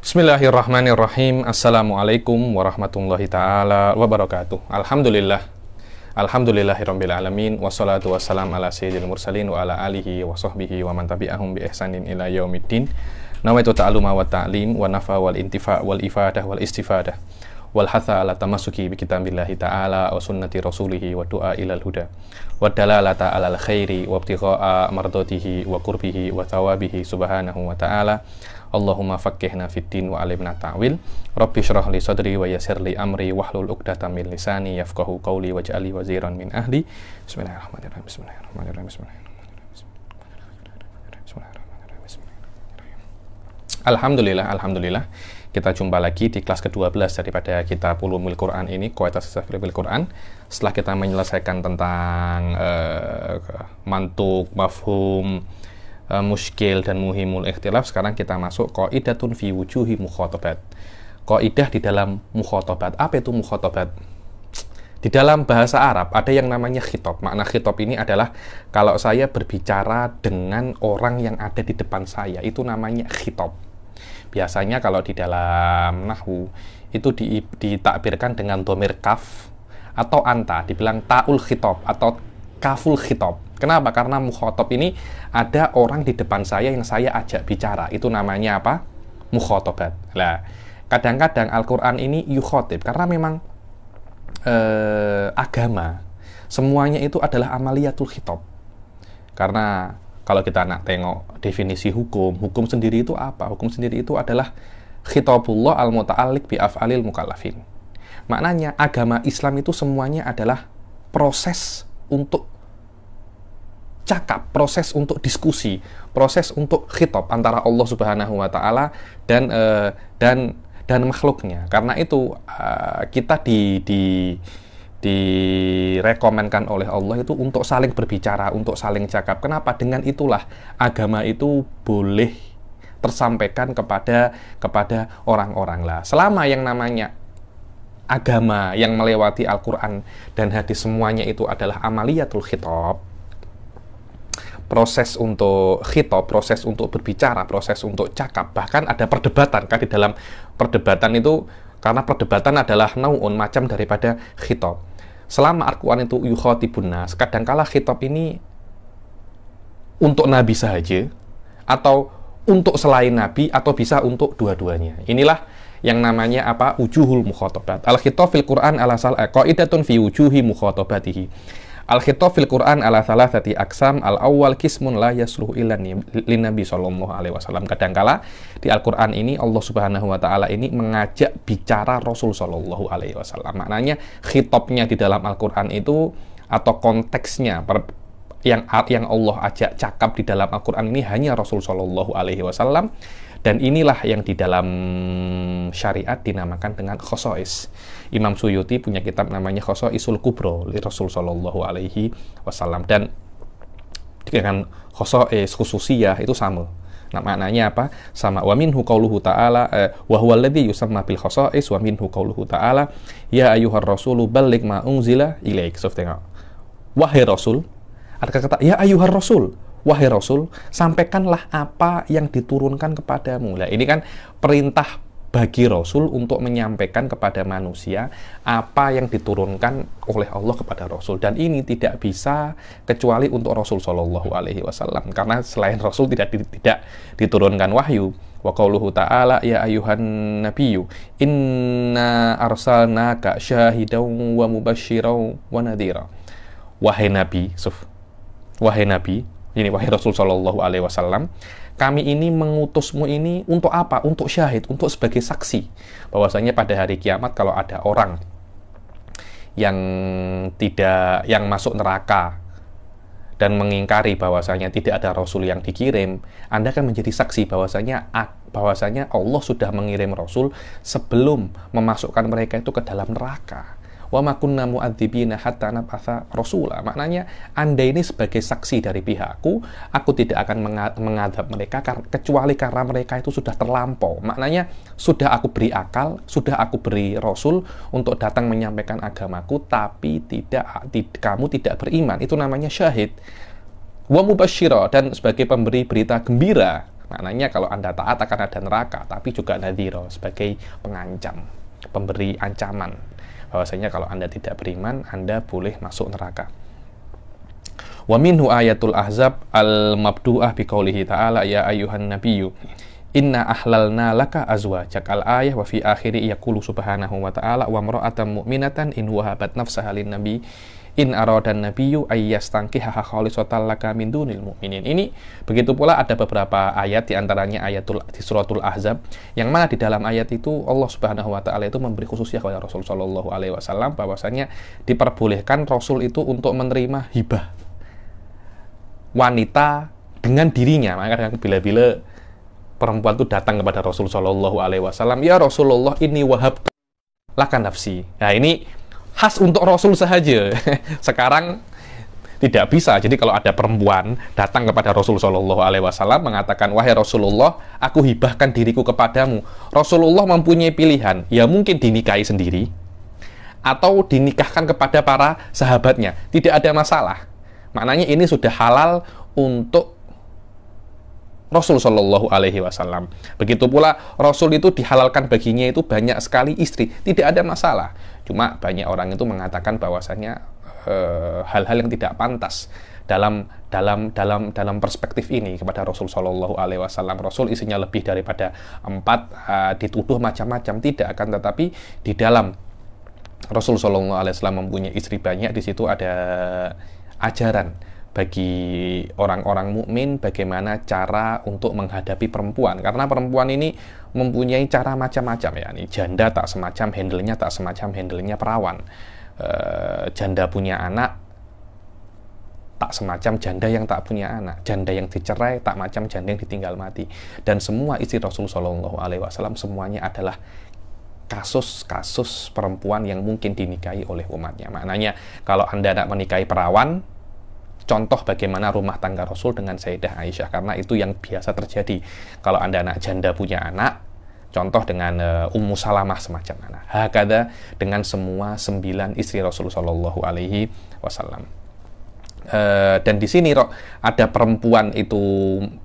Bismillahirrahmanirrahim. Assalamualaikum warahmatullahi ta'ala wabarakatuh. Alhamdulillahirabbil alamin. Wassalatu wassalam ala sayyidil mursalin wa ala alihi wa sahbihi wa man tabi'ahum bi ihsanin ila yaumiddin. Nawaitu ta'alluma wa ta'lim wa nafa wal intifa' wal ifadah wal istifadah wal hatha ala tamasuki bi kitabillahi ta'ala wa sunnati rasulihi wa du'a ilal huda wa dalalata alal khairi wa ibtigha'a mardatihi wa qurbihi wa thawabihi subhanahu wa ta'ala. Allahumma faqqihna fid din wa alimna ta'wil. Rabbi shrah li sadri wa yassir li amri wahlul 'uqdatam min lisani yafqahu qawli waj'alni waziran min ahli. Bismillahirrahmanirrahim. Bismillahirrahmanirrahim. Alhamdulillah. Kita jumpa lagi di kelas ke-12 daripada kitab Ulumul Quran ini, Kualitas Fil Quran. Setelah kita menyelesaikan tentang mantuk, mafhum, muskil dan muhimul ikhtilaf, sekarang kita masuk qaidatun fi wujuhi mukhatabat. Qaidah di dalam mukhatabat. Apa itu mukhatabat? Di dalam bahasa Arab ada yang namanya khitab. Makna khitab ini adalah kalau saya berbicara dengan orang yang ada di depan saya, itu namanya khitab. Biasanya kalau di dalam nahwu itu ditakbirkan dengan dhamir kaf atau anta, dibilang ta'ul khitab atau kaful khitab. Kenapa? Karena mukhatab ini ada orang di depan saya yang saya ajak bicara. Itu namanya apa? Mukhatabat. Nah, kadang-kadang Al-Quran ini yukhotib karena memang agama semuanya itu adalah amaliyatul khitab. Karena kalau kita nak tengok definisi hukum sendiri itu apa? Hukum sendiri itu adalah khitabullah al-muta'alliq bi af'alil mukallafin. Maknanya agama Islam itu semuanya adalah proses untuk cakap, proses untuk diskusi, proses untuk khitab antara Allah Subhanahu wa taala dan makhluknya. Karena itu kita direkomendkan oleh Allah itu untuk saling berbicara, untuk saling cakap. Kenapa? Dengan itulah agama itu boleh tersampaikan kepada orang-orang lah. Selama yang namanya agama yang melewati Al-Quran dan hadis semuanya itu adalah amaliyatul khitab, proses untuk khitab, proses untuk berbicara, proses untuk cakap, bahkan ada perdebatan kan di dalam perdebatan itu, karena perdebatan adalah nau'un, macam daripada khitab. Selama Al-Quran itu yukhatibun nas, kadangkala khitab ini untuk Nabi saja atau untuk selain Nabi atau bisa untuk dua-duanya. Inilah yang namanya apa? Wujuhul mukhatabat. Al-khitab fil Quran ala qaidatun fi wujuhi mukhatabatihi. Al-khitab fil Quran ala thalathati aqsam. Al-awwal qismun la yasluhu illa lin-nabi sallallahu alaihi wasallam. Kadangkala di Al-Quran ini Allah Subhanahu wa taala ini mengajak bicara Rasul sallallahu alaihi wasallam. Maknanya khitabnya di dalam Al-Quran itu atau konteksnya yang Allah ajak cakap di dalam Al-Quran ini hanya Rasul sallallahu alaihi wasallam. Dan inilah yang di dalam syariat dinamakan dengan khosois. Imam Suyuti punya kitab namanya Khosoisul Kubro li Rasul sallallahu alaihi wasallam. Dan dengan khosois khususiyah itu sama. Nah, maknanya apa? Sama. Wa minhu qauluhu ta'ala wa huwa alladzi yusamma bil khosois wa minhu qauluhu ta'ala ya ayyuhar rasulu balligh ma unzila ilaik. Wahai Rasul, ada kata ya ayyuhar rasul, wahai Rasul, sampaikanlah apa yang diturunkan kepadamu. Nah, ini kan perintah bagi Rasul untuk menyampaikan kepada manusia apa yang diturunkan oleh Allah kepada Rasul. Dan ini tidak bisa kecuali untuk Rasul Shallallahu Alaihi Wasallam. Karena selain Rasul tidak diturunkan wahyu. Wa qauluhu ta'ala ya ayuhan nabiyyu inna arsalnaka syahidan wa mubasysyiran wa nadhira. Wahai Nabi, ini wahai Rasul Shallallahu Alaihi Wasallam, kami ini mengutusmu ini untuk apa? Untuk syahid, untuk sebagai saksi. Bahwasanya pada hari kiamat kalau ada orang yang masuk neraka dan mengingkari bahwasanya tidak ada Rasul yang dikirim, Anda akan menjadi saksi bahwasanya Allah sudah mengirim Rasul sebelum memasukkan mereka itu ke dalam neraka. Wa ma kunna mu'adzibina hatta nab'atsa rasula. Maknanya Anda ini sebagai saksi dari pihakku, aku tidak akan mengadab mereka kecuali karena mereka itu sudah terlampau. Maknanya sudah aku beri akal, sudah aku beri Rasul untuk datang menyampaikan agamaku, tapi kamu tidak beriman. Itu namanya syahid. Wa mubasysyiran, dan sebagai pemberi berita gembira. Maknanya kalau Anda taat akan ada neraka, tapi juga nadhiro, sebagai pengancam, pemberi ancaman bahwasanya kalau Anda tidak beriman, Anda boleh masuk neraka. Wa minhu ayatul ahzab al-mabdu'ah biqaulihi ta'ala ya ayyuhan nabiyyu inna ahlalna laka azwajak al-ayah wa fi akhiri yaqulu subhanahu wa ta'ala wa mar'atan mu'minatan in wahabat nafsaha lin nabi in aradan nabiyyu ayyastankihaha khalisatan laka min dunil mu'minin. Ini begitu pula ada beberapa ayat, di antaranya di suratul Ahzab, yang mana di dalam ayat itu Allah Subhanahu wa taala itu memberi khususnya kepada Rasul sallallahu alaihi wasallam bahwasanya diperbolehkan Rasul itu untuk menerima hibah wanita dengan dirinya. Maka bila-bila perempuan itu datang kepada Rasul sallallahu alaihi wasallam, "Ya Rasulullah, ini wahab laka nafsi." Nah, ini khas untuk Rasul saja. Sekarang tidak bisa. Jadi kalau ada perempuan datang kepada Rasul sallallahu alaihi wasallam mengatakan, "Wahai Rasulullah, aku hibahkan diriku kepadamu." Rasulullah mempunyai pilihan, ya mungkin dinikahi sendiri atau dinikahkan kepada para sahabatnya. Tidak ada masalah. Maknanya ini sudah halal untuk Rasul sallallahu alaihi wasallam. Begitu pula Rasul itu dihalalkan baginya itu banyak sekali istri, tidak ada masalah. Cuma banyak orang itu mengatakan bahwasanya hal-hal yang tidak pantas dalam perspektif ini kepada Rasul sallallahu alaihi wasallam. Rasul isinya lebih daripada 4, dituduh macam-macam, tidak akan, tetapi di dalam Rasul sallallahu alaihi wasallam mempunyai istri banyak, di situ ada ajaran bagi orang-orang mukmin bagaimana cara untuk menghadapi perempuan, karena perempuan ini mempunyai cara macam-macam ya. Ini janda tak semacam handle-nya perawan. Janda punya anak tak semacam janda yang tak punya anak. Janda yang dicerai tak macam janda yang ditinggal mati. Dan semua istri Rasul sallallahu alaihi wasallam semuanya adalah kasus-kasus perempuan yang mungkin dinikahi oleh umatnya. Maknanya kalau Anda nak menikahi perawan, contoh bagaimana rumah tangga Rasul dengan Sayyidah Aisyah, karena itu yang biasa terjadi. Kalau Anda anak janda punya anak, contoh dengan Ummu Salamah semacam anak. Hakada dengan semua 9 istri Rasul sallallahu alaihi wasallam. Dan di sini ada perempuan itu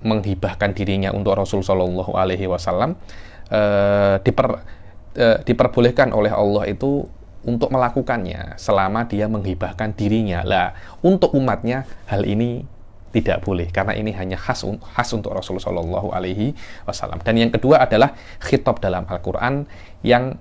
menghibahkan dirinya untuk Rasul sallallahu alaihi wasallam, diperbolehkan oleh Allah itu untuk melakukannya selama dia menghibahkan dirinya. Lah, untuk umatnya hal ini tidak boleh, karena ini hanya khas untuk Rasulullah Shallallahu Alaihi Wasallam. Dan yang kedua adalah khitab dalam Al-Quran yang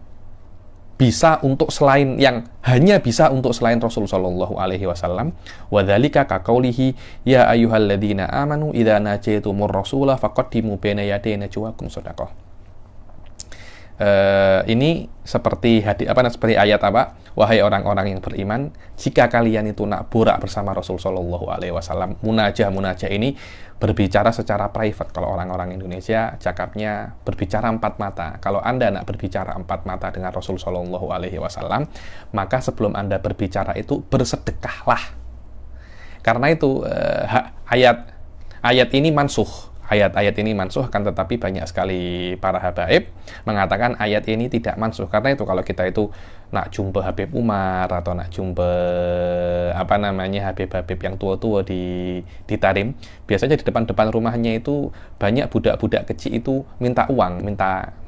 hanya bisa untuk selain Rasul Shallallahu Alaihi Wasallam. Wadzalika kaqaulihi ya ayyuhalladzina amanu idza najaytumur rasula faqaddimu baina yaday najwakum shadaqah. Ini seperti ayat apa? Wahai orang-orang yang beriman, jika kalian itu nak borak bersama Rasul sallallahu alaihi wasallam, munajah ini berbicara secara private. Kalau orang-orang Indonesia cakapnya berbicara 4 mata. Kalau Anda nak berbicara 4 mata dengan Rasul sallallahu alaihi wasallam, maka sebelum Anda berbicara itu bersedekahlah. Karena itu ayat ini mansuh. Ayat-ayat ini mansuh, kan, tetapi banyak sekali para habaib mengatakan ayat ini tidak mansuh. Karena itu kalau kita itu nak jumpa Habib Umar atau nak jumpa Habib-habib yang tua-tua di Tarim, biasanya di depan rumahnya itu banyak budak-budak kecil itu minta uang,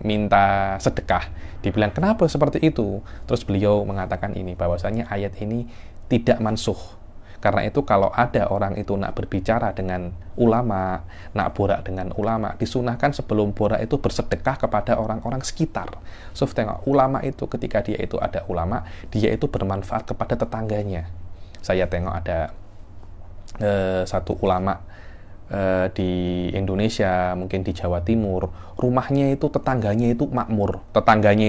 minta sedekah. Dibilang kenapa seperti itu? Terus beliau mengatakan ini, bahwasanya ayat ini tidak mansuh. Karena itu kalau ada orang itu nak berbicara dengan ulama, nak borak dengan ulama, disunahkan sebelum borak itu bersedekah kepada orang-orang sekitar. So, tengok, ulama itu ketika dia itu ada ulama, dia itu bermanfaat kepada tetangganya. Saya tengok ada satu ulama di Indonesia, mungkin di Jawa Timur, rumahnya itu tetangganya itu makmur. Tetangganya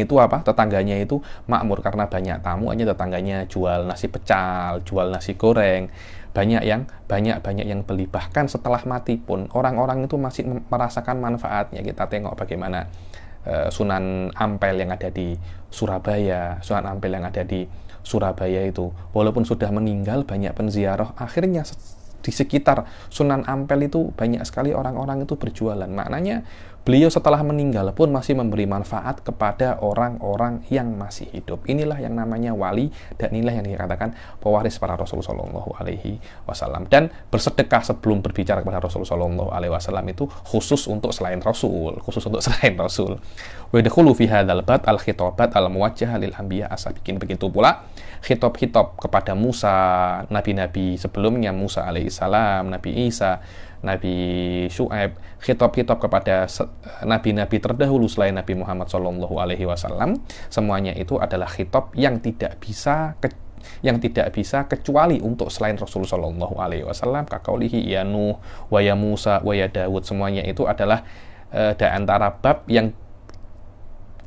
itu makmur karena banyak tamu, hanya tetangganya jual nasi pecal, jual nasi goreng, banyak yang beli. Bahkan setelah mati pun orang-orang itu masih merasakan manfaatnya. Kita tengok bagaimana Sunan Ampel yang ada di Surabaya, itu walaupun sudah meninggal, banyak penziarah, akhirnya di sekitar Sunan Ampel itu banyak sekali orang-orang itu berjualan. Maknanya beliau setelah meninggal pun masih memberi manfaat kepada orang-orang yang masih hidup. Inilah yang namanya wali, dan inilah yang dikatakan pewaris para Rasul Shallallahu Alaihi Wasallam. Dan bersedekah sebelum berbicara kepada Rasul Shallallahu Alaihi Wasallam itu khusus untuk selain Rasul, khusus untuk selain Rasul. Wa yadkhulu fi hadzal bab al-khitabat al-muwajjah lil anbiya as-sabiqin. Begitu pula khitab-khitab kepada Musa, nabi-nabi sebelumnya, Musa alaihissalam, Nabi Isa, Nabi Syuaib, khitab-khitab kepada nabi-nabi terdahulu selain Nabi Muhammad Shallallahu Alaihi Wasallam, semuanya itu adalah khitab yang tidak bisa kecuali untuk selain Rasul Shallallahu Alaihi Wasallam. Kakaulihi ya Nuh, wa ya Musa, wa ya Daud, semuanya itu adalah di antara bab yang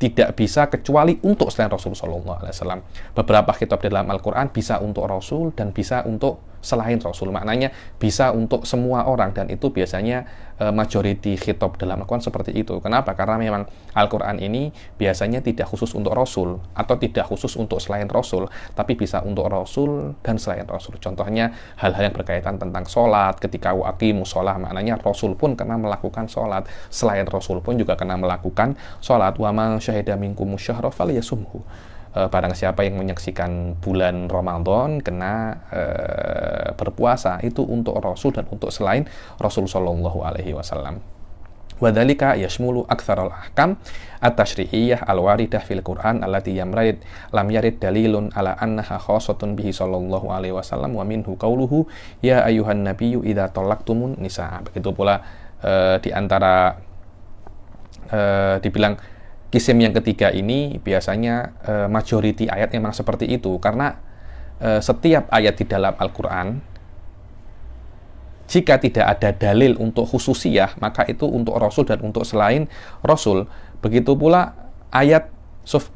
tidak bisa kecuali untuk selain Rasul Shallallahu Alaihi Wasallam. Beberapa kitab dalam Al-Quran bisa untuk Rasul dan bisa untuk selain Rasul. Maknanya bisa untuk semua orang, dan itu biasanya majority khitab dalam Al-Quran seperti itu. Kenapa? Karena memang Al-Quran ini biasanya tidak khusus untuk Rasul atau tidak khusus untuk selain Rasul, tapi bisa untuk Rasul dan selain Rasul. Contohnya hal-hal yang berkaitan tentang sholat, ketika waqimus sholah, maknanya Rasul pun kena melakukan sholat, selain Rasul pun juga kena melakukan sholat. Wa man syahida minkumus syahra falyasumhu. Barang siapa yang menyaksikan bulan Ramadan kena berpuasa, itu untuk Rasul dan untuk selain Rasul Shallallahu Alaihi Wasallam. Wadhalika yashmulu aktsaral ahkam at-tasyri'iyyah al-waridah fil Qur'an allati lam yarid dalilun ala annaha khassatun bihi sallallahu alaihi wasallam, wa minhu qauluhu ya ayyuhan nabiyyu idza talaqtumun nisaa. Begitu pula di antara dibilang kisim yang ketiga ini biasanya majority ayat memang seperti itu, karena setiap ayat di dalam Al-Quran jika tidak ada dalil untuk khususiyah, maka itu untuk Rasul dan untuk selain Rasul. Begitu pula ayat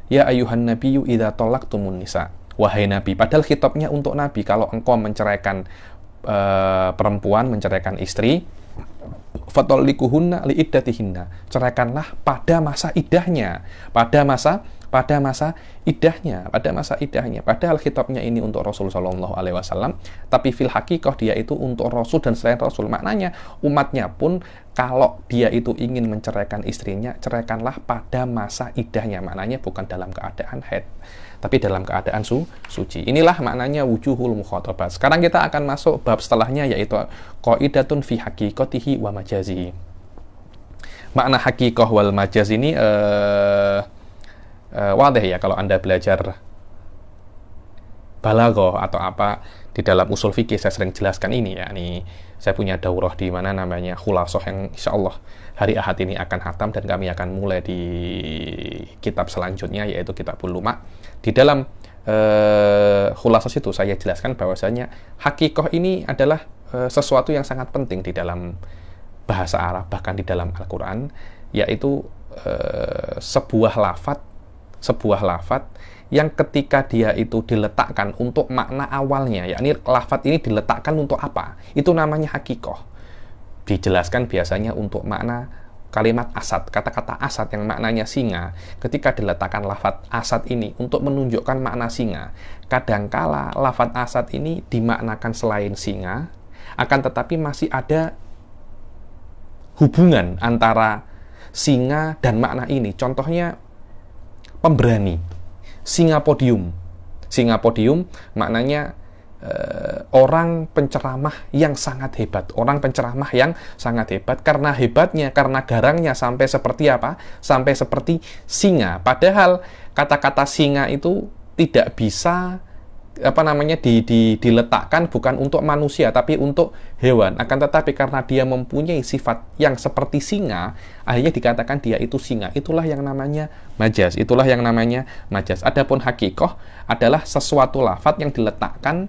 ya ayyuhan nabiyyu idza talaqtumun nisa. Wahai Nabi, padahal khitabnya untuk Nabi. Kalau engkau menceraikan perempuan, menceraikan istri, fatallikuhunna liiddatihinna, ceraikanlah pada masa idahnya, pada masa idahnya. Padahal khitabnya ini untuk Rasul Shallallahu Alaihi Wasallam, tapi fil hakikoh dia itu untuk Rasul dan selain Rasul. Maknanya umatnya pun kalau dia itu ingin menceraikan istrinya, ceraikanlah pada masa idahnya. Maknanya bukan dalam keadaan haid, tapi dalam keadaan suci. Inilah maknanya wujuhul mukhatabat. Sekarang kita akan masuk bab setelahnya, yaitu qaidatun fi haqiqatihi wa majazihi. Makna haqiqah wal majaz ini wadih ya, kalau Anda belajar balaghah atau apa di dalam usul fikih saya sering jelaskan ini ya. Ini saya punya daurah di mana namanya Khulasah, yang insyaallah hari Ahad ini akan khatam, dan kami akan mulai di kitab selanjutnya yaitu Kitabul Luma'. Di dalam Khulasah itu saya jelaskan bahwasanya hakikoh ini adalah sesuatu yang sangat penting di dalam bahasa Arab, bahkan di dalam Al-Quran, yaitu sebuah lafadz yang ketika dia itu diletakkan untuk makna awalnya, yakni lafadz ini diletakkan untuk apa, itu namanya hakikoh. Dijelaskan biasanya untuk makna kalimat asad, kata-kata asad yang maknanya singa. Ketika diletakkan lafadz asad ini untuk menunjukkan makna singa, kadangkala lafadz asad ini dimaknakan selain singa, akan tetapi masih ada hubungan antara singa dan makna ini. Contohnya pemberani, singa podium. Singa podium maknanya orang penceramah yang sangat hebat. Orang penceramah yang sangat hebat. Karena hebatnya, karena garangnya sampai seperti apa? Sampai seperti singa. Padahal kata-kata singa itu tidak bisa diletakkan bukan untuk manusia tapi untuk hewan. Akan tetapi karena dia mempunyai sifat yang seperti singa, akhirnya dikatakan dia itu singa. Itulah yang namanya majaz. Adapun hakikoh adalah suatu lafadz yang diletakkan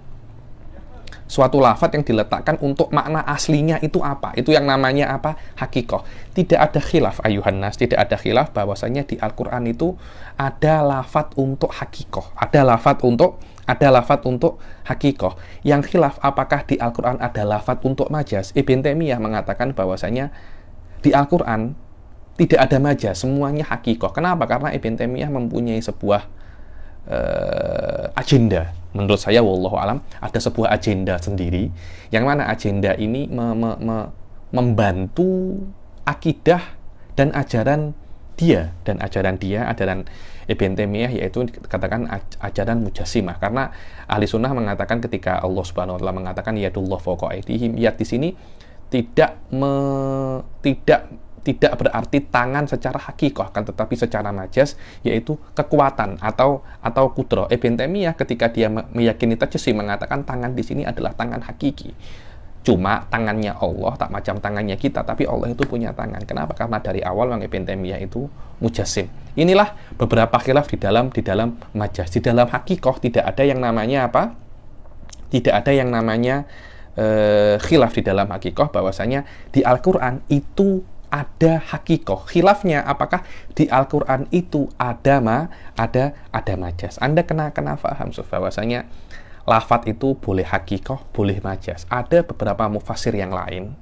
untuk makna aslinya itu apa? Itu yang namanya apa? Hakikoh. Tidak ada khilaf ayuhan nas, tidak ada khilaf bahwasanya di Al-Qur'an itu ada lafadz untuk hakikoh, ada lafadz untuk hakikoh. Yang khilaf apakah di Al-Quran ada lafadz untuk majaz. Ibn Taimiyah mengatakan bahwasanya di Al-Quran tidak ada majaz, semuanya hakikoh. Kenapa? Karena Ibn Taimiyah mempunyai sebuah agenda. Menurut saya, wallahu alam, ada sebuah agenda sendiri, yang mana agenda ini membantu akidah dan ajaran ajaran Ibn Taimiyah, yaitu katakan ajaran Mujassimah. Karena ahli sunnah mengatakan ketika Allah Subhanahu wa taala mengatakan yadullah fawqa aydihim, yad di sini tidak berarti tangan secara hakikah, kan, tetapi secara majas, yaitu kekuatan atau kudrah. Ibn Taimiyah ketika dia meyakini tajassim mengatakan tangan di sini adalah tangan hakiki. Cuma tangannya Allah tak macam tangannya kita, tapi Allah itu punya tangan. Kenapa? Karena dari awal Ibn Taimiyah itu mujassim. Inilah beberapa khilaf di dalam majas. Di dalam hakikah tidak ada yang namanya apa? Tidak ada yang namanya khilaf di dalam hakikah, bahwasanya di Al-Qur'an itu ada hakikah. Khilafnya apakah di Al-Qur'an itu ada majas. Anda kena paham bahwasanya lafadz itu boleh hakikah, boleh majas. Ada beberapa mufassir yang lain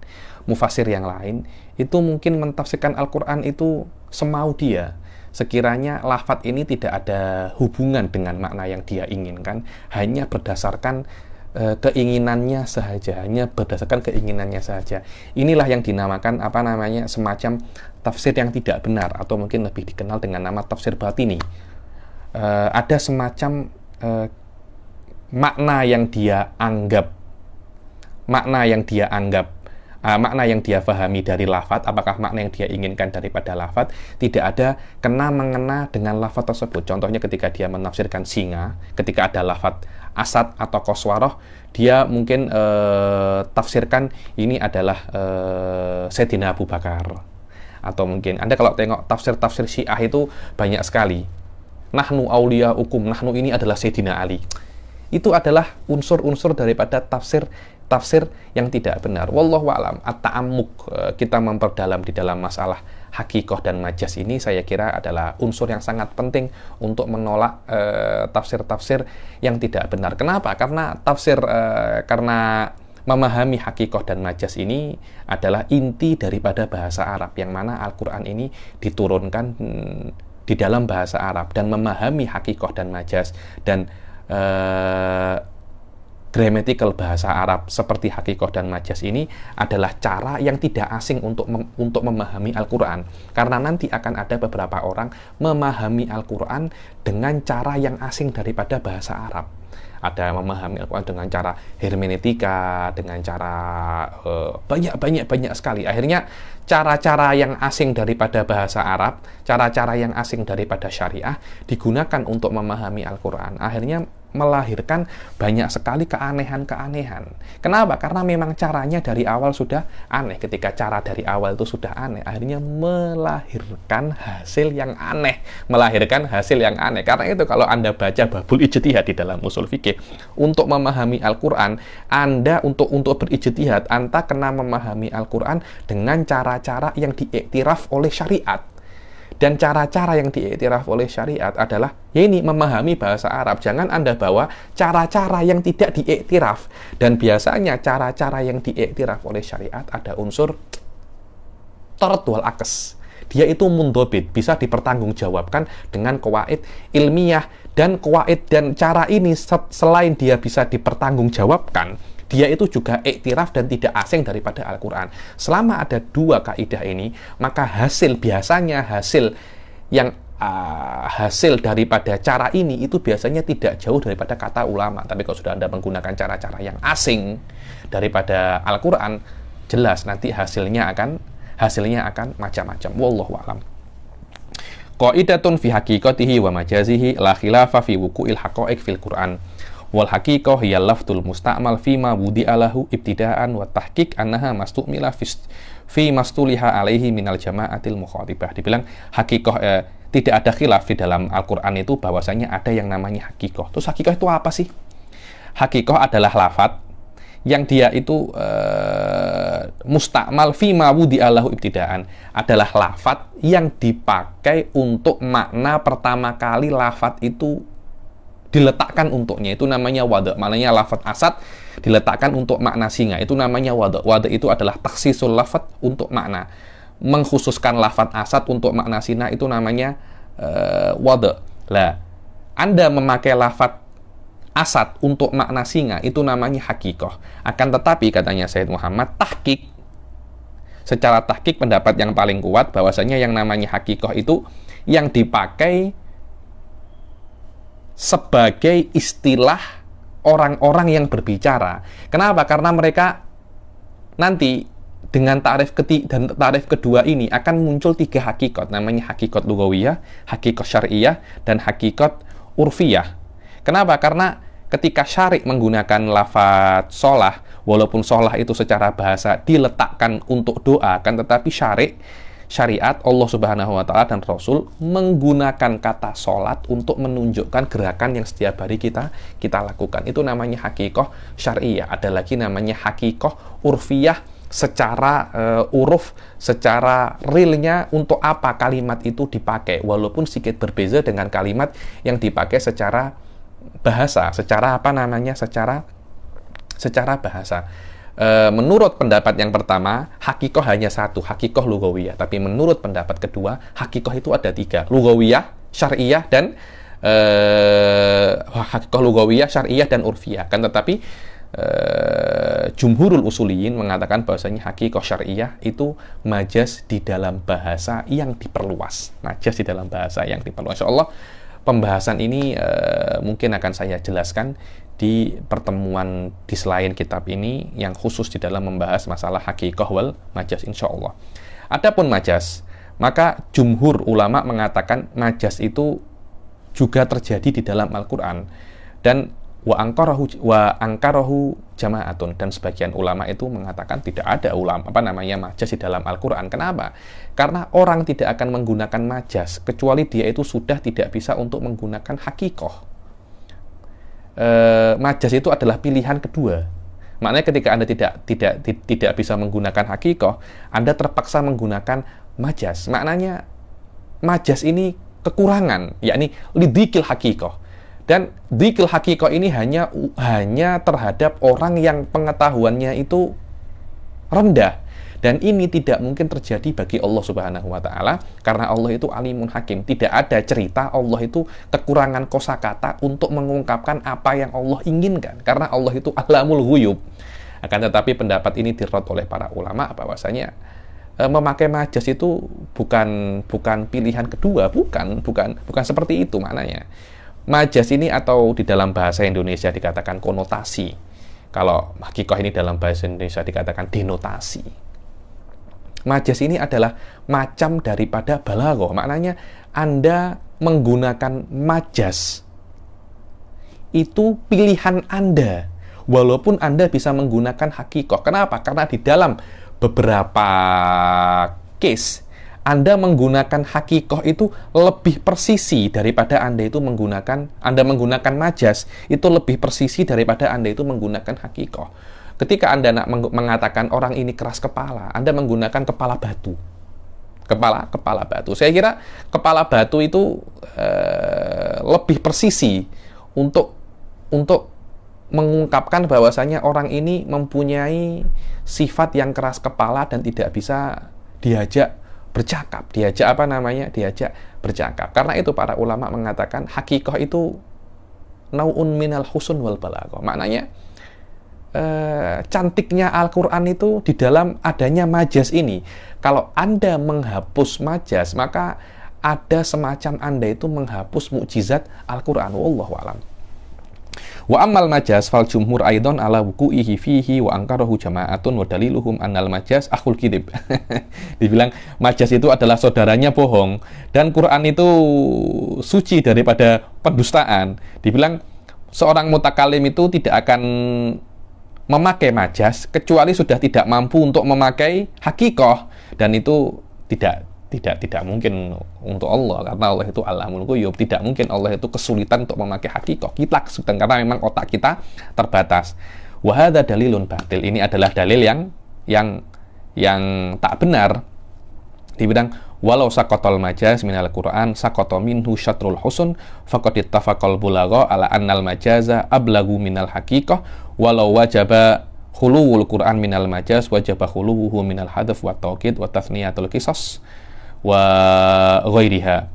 itu mungkin mentafsirkan Al-Qur'an itu semau dia. Sekiranya lafadz ini tidak ada hubungan dengan makna yang dia inginkan, hanya berdasarkan keinginannya saja. Inilah yang dinamakan semacam tafsir yang tidak benar, atau mungkin lebih dikenal dengan nama tafsir batini. Ada semacam makna yang dia fahami dari lafadz, apakah makna yang dia inginkan daripada lafadz, tidak ada kena-mengena dengan lafadz tersebut. Contohnya ketika dia menafsirkan singa, ketika ada lafadz asad atau koswaroh, dia mungkin tafsirkan ini adalah Sayyidina Abu Bakar. Atau mungkin Anda kalau tengok tafsir Syiah itu banyak sekali. Nahnu awliya'ukum, nahnu ini adalah Sayyidina Ali. Itu adalah unsur-unsur daripada tafsir yang tidak benar. Wallahu a'lam. At-ta'ammuk, kita memperdalam di dalam masalah hakikoh dan majas ini, saya kira adalah unsur yang sangat penting untuk menolak tafsir-tafsir yang tidak benar. Kenapa? Karena karena memahami hakikoh dan majas ini adalah inti daripada bahasa Arab, yang mana Al-Qur'an ini diturunkan di dalam bahasa Arab, dan memahami hakikoh dan majas dan grammatical bahasa Arab seperti hakikoh dan majas ini adalah cara yang tidak asing untuk memahami Al-Qur'an. Karena nanti akan ada beberapa orang memahami Al-Qur'an dengan cara yang asing daripada bahasa Arab. Ada memahami Al-Qur'an dengan cara hermeneutika, dengan cara banyak sekali. Akhirnya cara-cara yang asing daripada bahasa Arab, cara-cara yang asing daripada syariah digunakan untuk memahami Al-Qur'an. Akhirnya melahirkan banyak sekali keanehan-keanehan. Kenapa? Karena memang caranya dari awal sudah aneh. Ketika cara dari awal itu sudah aneh, akhirnya melahirkan hasil yang aneh. Karena itu kalau Anda baca babul ijtihad di dalam usul fikih, untuk memahami Al-Qur'an, Anda untuk berijtihad, Anda kena memahami Al-Qur'an dengan cara-cara yang diiktiraf oleh syariat. Dan cara-cara yang diiktiraf oleh syariat adalah ini memahami bahasa Arab. Jangan Anda bawa cara-cara yang tidak diiktiraf. Dan biasanya cara-cara yang diiktiraf oleh syariat ada unsur tort wal akes. Dia itu mundobit, bisa dipertanggungjawabkan dengan qawaid ilmiah. Dan qawaid dan cara ini selain dia bisa dipertanggungjawabkan, dia itu juga iktiraf dan tidak asing daripada Al-Qur'an. Selama ada dua kaidah ini, maka biasanya hasil daripada cara ini itu biasanya tidak jauh daripada kata ulama. Tapi kalau sudah Anda menggunakan cara-cara yang asing daripada Al-Qur'an, jelas nanti hasilnya akan macam-macam. Wallahu a'lam. Qaidatun fi haqiqatihi wa majazihi la khilafa fi wuqu'il haqa'iq fil Qur'an. Wal haqiqah hiya lafdul musta'mal fima wudi'alahu ibtida'an wa tahqiq annaha mastumila fi mastuliha alaihi minal jama'atil mukhatibah. Dibilang haqiqah, tidak ada khilaf di dalam Al-Qur'an itu bahwasanya ada yang namanya haqiqah. Terus haqiqah itu apa sih? Haqiqah adalah lafadz yang dia itu musta'mal fima wudi'alahu ibtida'an, adalah lafadz yang dipakai untuk makna pertama kali lafadz itu diletakkan untuknya, itu namanya wada. Maknanya lafadz asad diletakkan untuk makna singa, itu namanya wada. Wada itu adalah takhsisul lafadz untuk makna. Mengkhususkan lafadz asad untuk makna singa itu namanya wada. Lah, Anda memakai lafadz asad untuk makna singa itu namanya haqiqah. Akan tetapi katanya Sayyid Muhammad, tahqiq secara tahqiq pendapat yang paling kuat bahwasanya yang namanya hakikoh itu yang dipakai sebagai istilah orang-orang yang berbicara. Kenapa? Karena mereka nanti dengan tarif dan tarif kedua ini akan muncul 3 hakikat, namanya hakikat lugawiyah, hakikat syariah, dan hakikat urfiyah. Kenapa? Karena ketika syari' menggunakan lafaz sholah, walaupun sholah itu secara bahasa diletakkan untuk doa, kan, tetapi syariat Allah Subhanahu wa Ta'ala dan Rasul menggunakan kata sholat untuk menunjukkan gerakan yang setiap hari kita lakukan. Itu namanya hakikoh syariah. Ada lagi namanya hakikoh urfiyah, secara uruf, secara realnya untuk apa kalimat itu dipakai, walaupun sedikit berbeza dengan kalimat yang dipakai secara bahasa, secara bahasa. Menurut pendapat yang pertama, hakikoh hanya satu, hakikoh lugawiyah. Tapi menurut pendapat kedua, hakikoh itu ada 3, lugawiyah, syariah, dan hakikoh lugawiyah, syariah, dan urfiyah. Kan tetapi jumhurul usuliyin mengatakan bahwasanya hakikoh syariah itu majas di dalam bahasa yang diperluas. Majas di dalam bahasa yang diperluas. Insyaallah pembahasan ini mungkin akan saya jelaskan di pertemuan di selain kitab ini yang khusus di dalam membahas masalah hakikoh wal majas, insyaallah. Adapun majas, maka jumhur ulama mengatakan majas itu juga terjadi di dalam Al-Quran, dan wa angkarahu jama'atun, dan sebagian ulama itu mengatakan tidak ada majas di dalam Al-Quran. Kenapa? Karena orang tidak akan menggunakan majas kecuali dia itu sudah tidak bisa untuk menggunakan hakikoh. Majas itu adalah pilihan kedua. Maknanya ketika Anda tidak bisa menggunakan hakikoh, Anda terpaksa menggunakan majas. Maknanya majas ini kekurangan, yakni lidikil hakikoh. Dan dzikil hakikoh ini hanya terhadap orang yang pengetahuannya itu rendah. Dan ini tidak mungkin terjadi bagi Allah Subhanahu wa Ta'ala, karena Allah itu alimun hakim. Tidak ada cerita Allah itu kekurangan kosakata untuk mengungkapkan apa yang Allah inginkan, karena Allah itu alamul ghuyub. Akan tetapi pendapat ini dirot oleh para ulama bahwasanya memakai majas itu bukan pilihan kedua, bukan seperti itu maknanya. Majas ini, atau di dalam bahasa Indonesia dikatakan konotasi. Kalau hakikoh ini dalam bahasa Indonesia dikatakan denotasi. Majas ini adalah macam daripada balaghah. Maknanya Anda menggunakan majas itu pilihan Anda, walaupun Anda bisa menggunakan hakikoh. Kenapa? Karena di dalam beberapa case Anda menggunakan hakikoh itu lebih persisi daripada Anda menggunakan majas itu lebih persisi daripada Anda itu menggunakan hakikoh. Ketika Anda nak mengatakan orang ini keras kepala, Anda menggunakan kepala batu. Kepala batu. Saya kira kepala batu itu lebih persisi untuk mengungkapkan bahwasanya orang ini mempunyai sifat yang keras kepala dan tidak bisa diajak bercakap. Diajak bercakap. Karena itu para ulama mengatakan hakikoh itu nau'un minal husun wal balaghah. Maknanya cantiknya Al-Quran itu di dalam adanya majas ini. Kalau Anda menghapus majas, maka ada semacam Anda itu menghapus mukjizat Al-Quran. Wallahu a'lam. Wa ammal majas fal jumhur aidon ala wuku'ihi fihi wa angkarahu jama'atun wa daliluhum annal majas akhul kidib. Dibilang majas itu adalah saudaranya bohong, dan Quran itu suci daripada pendustaan. Dibilang seorang mutakalim itu tidak akan memakai majas kecuali sudah tidak mampu untuk memakai hakikoh, dan itu tidak mungkin untuk Allah, karena Allah itu alamul ghuyub. Tidak mungkin Allah itu kesulitan untuk memakai hakikoh. Kita kesulitan karena memang otak kita terbatas. Wa hadza dalilun batil. Ini adalah dalil yang tak benar. Dibilang walau saqatal majas minal Qur'an saqata minhu syatrul husun faqad ittafaqal bulagha ala annal majaza ablagu minal haqiqah walau wajaba khuluwul Qur'an minal majaz wajaba khuluwuhu minal hadaf wa tawqid wa tathniyatul qisas wa ghairuha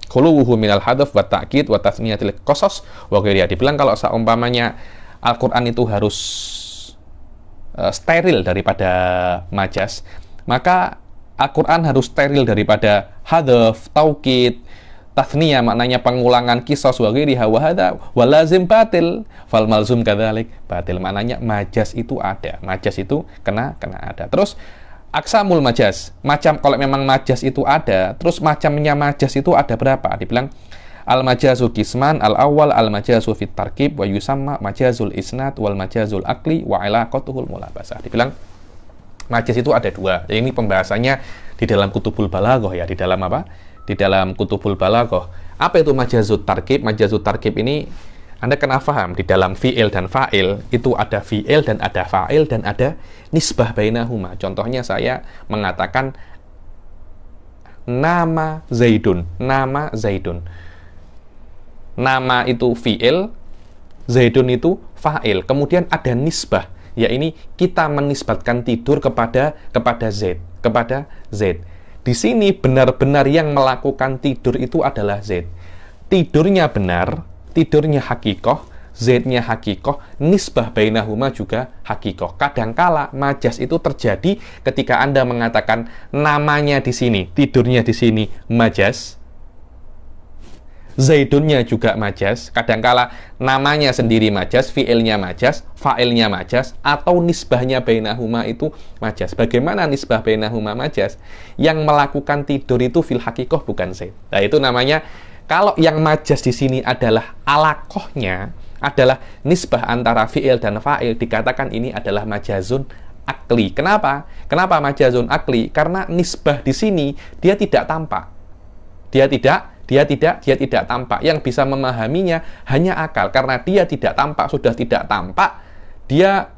khuluwuhu minal hadaf wa ta'kid wa tathniyatul qisas wa ghairiha. Dibilang kalau seumpamanya Al-Qur'an itu harus steril daripada majas, maka Al-Quran harus steril daripada hadaf, taukid, tathniyah, maknanya pengulangan, qisas, wa ghairiha wa hadza wa lazim batil fal malzum kadzalik batil, maknanya majas itu ada, majas itu kena ada. Terus aksamul majas, macam kalau memang majas itu ada, terus macamnya majas itu ada berapa? Dibilang al majazu qisman, al awal al majazu fit tarkib wa yusamma majazul isnad wal majazul akli wa ilaqatuhul mulabasah. Dibilang majas itu ada dua. Ini pembahasannya di dalam kutubul balaghah ya, di dalam apa? Di dalam kutubul balaghah. Apa itu majazut tarkib? Majazut tarkib ini Anda kena paham, di dalam fi'il dan fa'il itu ada fi'il dan ada fa'il dan ada nisbah bainahuma. Contohnya saya mengatakan nama Zaidun, nama Zaidun. Nama itu fi'il, Zaidun itu fa'il. Kemudian ada nisbah, ya ini kita menisbatkan tidur kepada Zaid, kepada Zaid. Di sini benar-benar yang melakukan tidur itu adalah Zaid. Tidurnya benar, tidurnya hakikoh, Z-nya hakikoh, nisbah bainahuma juga hakikoh. Kadangkala majas itu terjadi ketika Anda mengatakan namanya di sini, tidurnya di sini majas, Zaidunnya juga majas, kadangkala namanya sendiri majas, fi'ilnya majas, fa'ilnya majas, atau nisbahnya bainahuma itu majas. Bagaimana nisbah bainahuma majas? Yang melakukan tidur itu fil hakikoh bukan Zaid. Nah, itu namanya, kalau yang majas di sini adalah alakohnya, adalah nisbah antara fi'il dan fa'il, dikatakan ini adalah majazun akli. Kenapa? Kenapa majazun akli? Karena nisbah di sini dia tidak tampak. Dia tidak tampak. Yang bisa memahaminya hanya akal. Karena dia tidak tampak, sudah tidak tampak, dia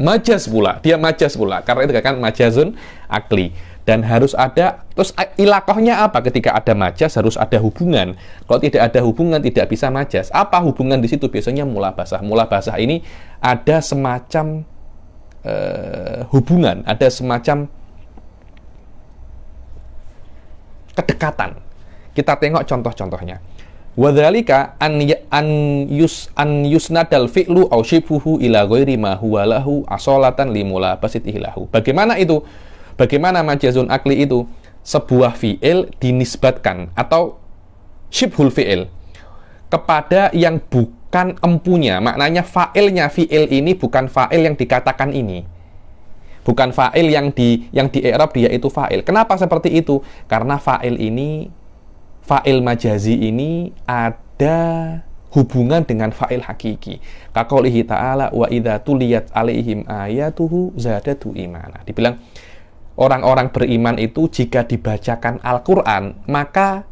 majas pula. Karena itu kan majazun akli. Dan harus ada, terus ilakohnya apa? Ketika ada majas harus ada hubungan. Kalau tidak ada hubungan tidak bisa majas. Apa hubungan di situ? Biasanya mulabasah. Mulabasah ini ada semacam hubungan, ada semacam kedekatan. Kita tengok contoh-contohnya. Wadzalika an yusnadal fi'lu aw shibhuhu ila ghairi ma huwa lahu asolatan limulabasatihi lahu. Bagaimana itu? Bagaimana majazun akli itu? Sebuah fi'il dinisbatkan atau shibhul fi'il kepada yang bukan empunya. Maknanya fa'ilnya fi'il ini bukan fa'il yang dikatakan ini. Bukan fa'il yang di i'rab dia itu fa'il. Kenapa seperti itu? Karena fa'il ini, fa'il majazi ini ada hubungan dengan fa'il hakiki. Kaqaulihi ta'ala wa idza tuliyat alaihim ayatuhu zadatu imana. Dibilang orang-orang beriman itu jika dibacakan Al-Qur'an, maka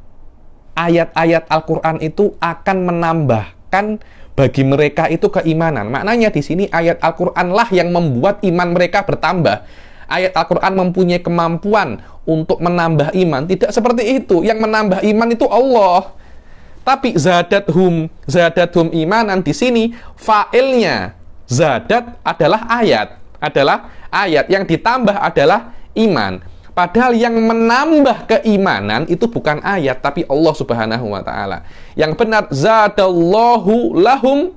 ayat-ayat Al-Qur'an itu akan menambahkan bagi mereka itu keimanan. Maknanya di sini ayat Al-Qur'an lah yang membuat iman mereka bertambah. Ayat Al-Qur'an mempunyai kemampuan untuk menambah iman. Tidak seperti itu. Yang menambah iman itu Allah. Tapi zadathum imanan di sini fa'ilnya zadat adalah ayat yang ditambah adalah iman. Padahal yang menambah keimanan itu bukan ayat tapi Allah Subhanahu wa taala. Yang benar zadallahu lahum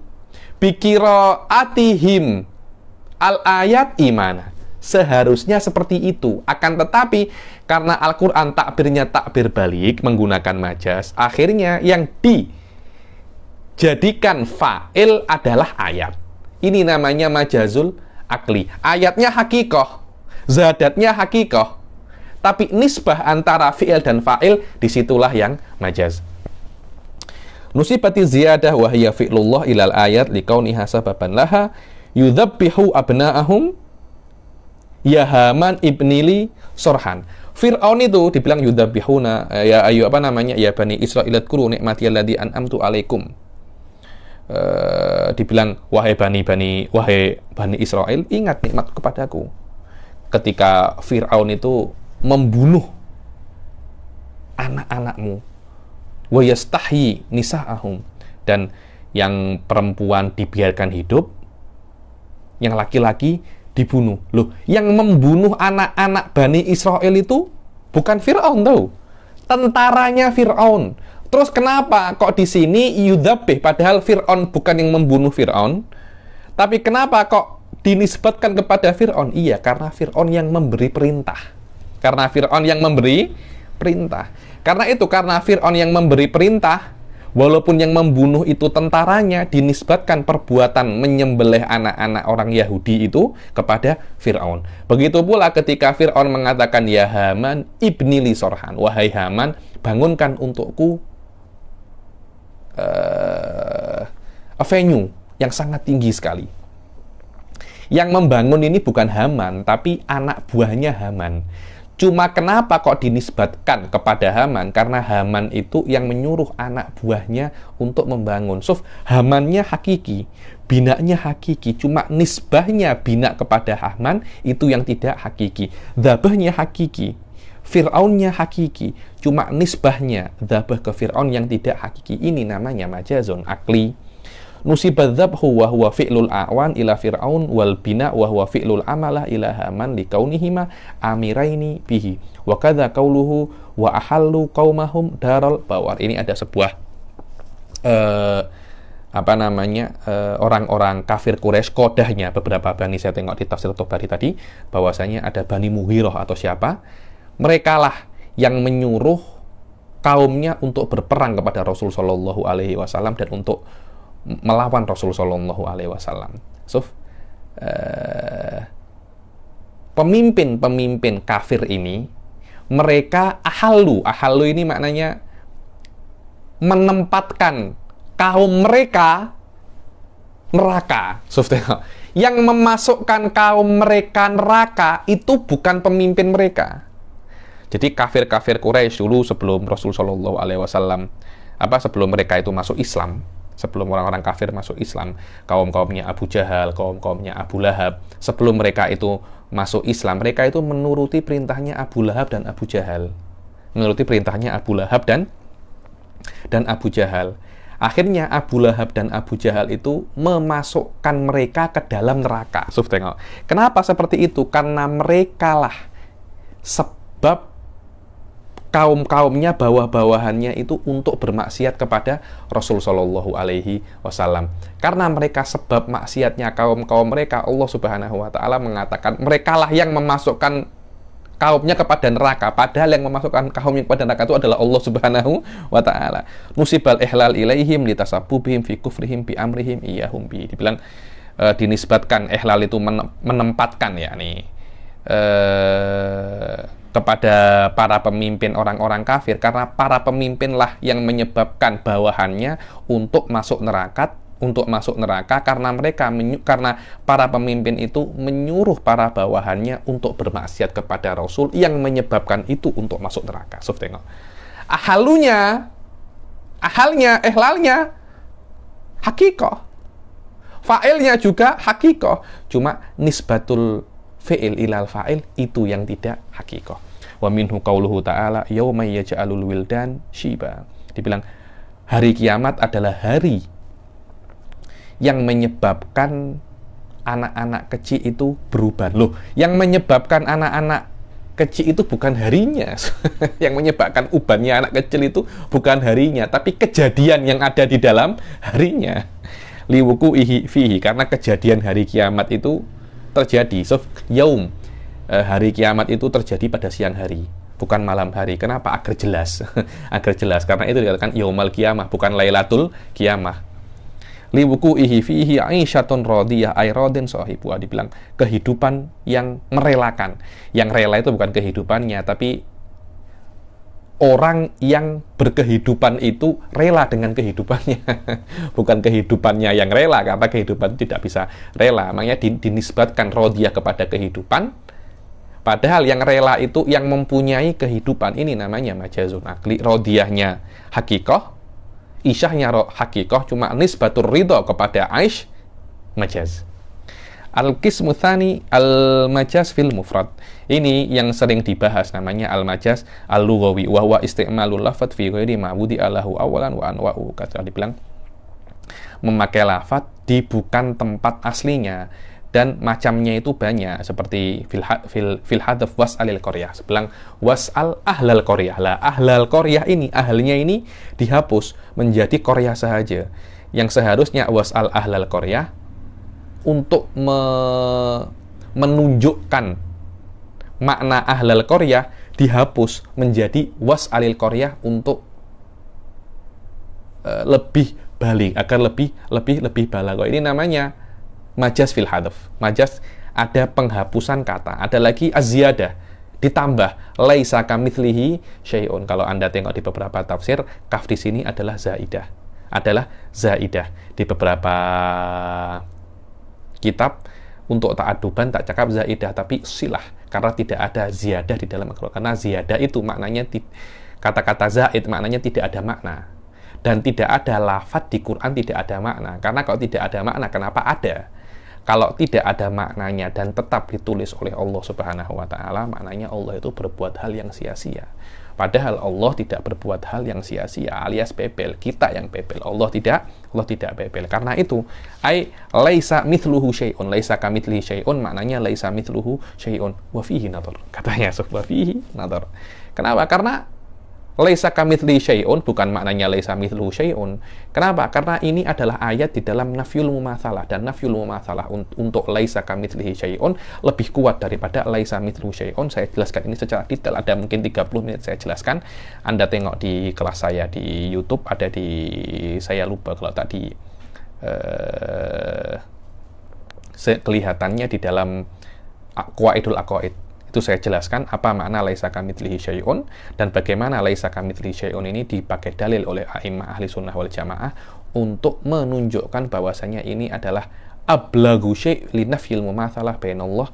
bikiraatihim al ayat imana. Seharusnya seperti itu. Akan tetapi karena Al-Qur'an takbirnya takbir balik menggunakan majas, akhirnya yang dijadikan fa'il adalah ayat. Ini namanya majazul akli. Ayatnya hakikoh, zadatnya hakikoh, tapi nisbah antara fi'il dan fa'il disitulah yang majaz. Nusibati ziyadah wa hiya fi'lullah ilal ayat liqauniha sababan laha yudhabbihu abna'ahum ya Haman ibnili sorhan. Fir'aun itu dibilang yudhabbihuna ya ayu apa namanya ya bani Israil kuru nikmati alladzi an'amtu alaikum. Dibilang wahai bani Israel, ingat nikmat kepadaku. Ketika Fir'aun itu membunuh anak-anakmu, wa yastahyi nisa'ahum, dan yang perempuan dibiarkan hidup, yang laki-laki dibunuh. Loh, yang membunuh anak-anak Bani Israel itu bukan Fir'aun tahu, tentaranya Fir'aun. Terus kenapa kok di sini yudzabbih padahal Fir'aun bukan yang membunuh Fir'aun, tapi kenapa kok dinisbatkan kepada Fir'aun? Iya, karena Fir'aun yang memberi perintah. Karena Fir'aun yang memberi perintah. Karena itu, karena Fir'aun yang memberi perintah, walaupun yang membunuh itu tentaranya, dinisbatkan perbuatan menyembelih anak-anak orang Yahudi itu kepada Fir'aun. Begitu pula ketika Fir'aun mengatakan, ya Haman ibni li sorhan, wahai Haman, bangunkan untukku venue yang sangat tinggi sekali. Yang membangun ini bukan Haman, tapi anak buahnya Haman. Cuma kenapa kok dinisbatkan kepada Haman? Karena Haman itu yang menyuruh anak buahnya untuk membangun. So, Hamannya hakiki, binaknya hakiki. Cuma nisbahnya binak kepada Haman itu yang tidak hakiki. Dzabahnya hakiki, Fir'aunnya hakiki. Cuma nisbahnya dzabah ke Fir'aun yang tidak hakiki. Ini namanya majazun akli. Nusibadz dzabhu wa huwa fi'lul a'wan ila Fir'aun wal bina wa huwa fi'lul amalah ila Haman likaunihima amiraini bihi. Wa kadza qauluhu wa ahallu qaumahum daral bawar. Ini ada sebuah orang-orang kafir Quraisy, kodahnya beberapa bani, saya tengok di tafsir Tabari tadi bahwasanya ada Bani Mughirah atau siapa. Mereka lah yang menyuruh kaumnya untuk berperang kepada Rasul sallallahu alaihi wasallam dan untuk melawan Rasul sallallahu alaihi wasallam. So, pemimpin-pemimpin kafir ini, mereka ahalu ini maknanya menempatkan kaum mereka neraka. So, yang memasukkan kaum mereka neraka itu bukan pemimpin mereka. Jadi kafir-kafir Quraisy dulu sebelum Rasul sallallahu alaihi wasallam, sebelum mereka itu masuk Islam, sebelum orang-orang kafir masuk Islam, kaum-kaumnya Abu Jahal, kaum-kaumnya Abu Lahab, sebelum mereka itu masuk Islam, mereka itu menuruti perintahnya Abu Lahab dan Abu Jahal. Menuruti perintahnya Abu Lahab dan Abu Jahal. Akhirnya Abu Lahab dan Abu Jahal itu memasukkan mereka ke dalam neraka. Tengok. Kenapa seperti itu? Karena mereka lah sebab kaum-kaumnya, bawah-bawahannya itu untuk bermaksiat kepada Rasul sallallahu alaihi wasallam. Karena mereka sebab maksiatnya kaum-kaum mereka, Allah Subhanahu wa taala mengatakan merekalah yang memasukkan kaumnya kepada neraka, padahal yang memasukkan kaumnya kepada neraka itu adalah Allah Subhanahu wa taala. Musibal ihlal ilaihim litasabbubihim fi kufrihim bi amrihim iyahum bi. Dibilang dinisbatkan ihlal itu menempatkan kepada para pemimpin orang-orang kafir, karena para pemimpinlah yang menyebabkan bawahannya untuk masuk neraka, karena para pemimpin itu menyuruh para bawahannya untuk bermaksiat kepada Rasul, yang menyebabkan itu untuk masuk neraka. Tengok. Ihlalnya hakikoh, fa'ilnya juga hakikoh, cuma nisbatul fi'il ilal fa'il itu yang tidak hakikoh. Wa minhu qauluhu ta'ala yauma yaj'alul wildan syiba. Dibilang hari kiamat adalah hari yang menyebabkan anak-anak kecil itu berubah. Loh, yang menyebabkan anak-anak kecil itu bukan harinya. Yang menyebabkan ubannya anak kecil itu bukan harinya, tapi kejadian yang ada di dalam harinya. Liwuqu'ihi fihi, karena kejadian hari kiamat itu terjadi. Yaum, hari kiamat itu terjadi pada siang hari, bukan malam hari. Kenapa? Agar jelas. Agar jelas, karena itu dikatakan yaumal kiamah, bukan lailatul kiamah. Liwuqu'ihi fihi aisyatun radiyah ay radin sahibu. Dibilang kehidupan yang merelakan. Yang rela itu bukan kehidupannya, tapi orang yang berkehidupan itu rela dengan kehidupannya. Bukan kehidupannya yang rela, karena kehidupan itu tidak bisa rela. Makanya dinisbatkan radiyah kepada kehidupan, padahal yang rela itu yang mempunyai kehidupan. Ini namanya majazun akli. Radiyahnya hakikoh, isyahnya hakikoh, cuma nisbatur ridho kepada aish majaz. Al-qismu tsani al-majaz fil mufrad. Ini yang sering dibahas, namanya al-majaz al-lughawi wa huwa isti'malul lafadz fi ghairi ma'budi alahu awalan wa anwa'u. Kata dibilang memakai lafadz di bukan tempat aslinya dan macamnya itu banyak, seperti fil hadaf was'alil qaryah. Sebelang was'al ahlal qaryah. Lah ahlal qaryah ini, ahlnya ini dihapus menjadi qaryah sahaja. Yang seharusnya was'al ahlal qaryah, untuk menunjukkan makna ahlal qaryah dihapus menjadi was'alil qaryah untuk lebih balik, agar lebih balaghah. Ini namanya majaz fil hadaf. Majaz ada penghapusan kata. Ada lagi az-ziyadah, ditambah laisa kamitslihi syai'un. Kalau Anda tengok di beberapa tafsir, kaf di sini adalah zaidah. Di beberapa kitab untuk ta'aduban tak cakap zaidah, tapi silah, karena tidak ada ziyadah di dalam Al-Quran. Karena ziyadah itu maknanya, kata-kata zaid maknanya tidak ada makna. Dan tidak ada lafadz di Quran tidak ada makna. Karena kalau tidak ada makna, kenapa ada? Kalau tidak ada maknanya dan tetap ditulis oleh Allah Subhanahu wa Ta'ala, maknanya Allah itu berbuat hal yang sia-sia. Padahal Allah tidak berbuat hal yang sia-sia, alias bebel. Kita yang bebel. Allah tidak bebel. Karena itu, laisa mithluhu syai'un, laisa kamitslihi syai'un, maknanya laisa mithluhu syai'un wa fihi nadhar. Katanya wa fihi nadhar. Kenapa? Karena laisa kamitslihi syai'un bukan maknanya laisa mithluhu syai'un. Kenapa? Karena ini adalah ayat di dalam nafyul mumatsalah, dan nafyul mumatsalah untuk laisa kamitslihi syai'un lebih kuat daripada laisa mithluhu syai'un. Saya jelaskan ini secara detail, ada mungkin 30 menit saya jelaskan. Anda tengok di kelas saya di YouTube, ada di, saya lupa kalau tadi kelihatannya di dalam Qawaidul Aqaid. Itu saya jelaskan apa makna laisa kamitslihi syai'un dan bagaimana laisa kamitslihi syai'un ini dipakai dalil oleh a'immah ahli sunnah wal jamaah untuk menunjukkan bahwasanya ini adalah ablagu syai' li nafyil mumatsalah bainallah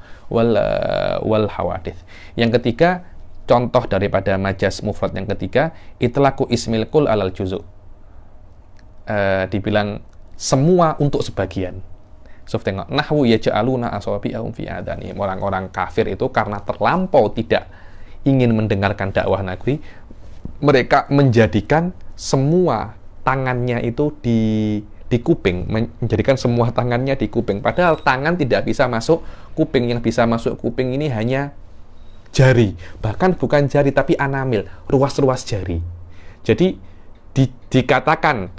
wal hawadits. Yang ketiga, contoh daripada majaz mufrad yang ketiga, itlaqu ismil kul alal juzu'. Dibilang semua untuk sebagian. So, tengok, nahwu yaj'aluna asabi'ahum fi adanihim. Orang-orang kafir itu karena terlampau tidak ingin mendengarkan dakwah Nabi, mereka menjadikan semua tangannya itu di kuping, menjadikan semua tangannya di kuping. Padahal tangan tidak bisa masuk kuping, yang bisa masuk kuping ini hanya jari. Bahkan bukan jari, tapi anamil, ruas-ruas jari. Jadi, dikatakan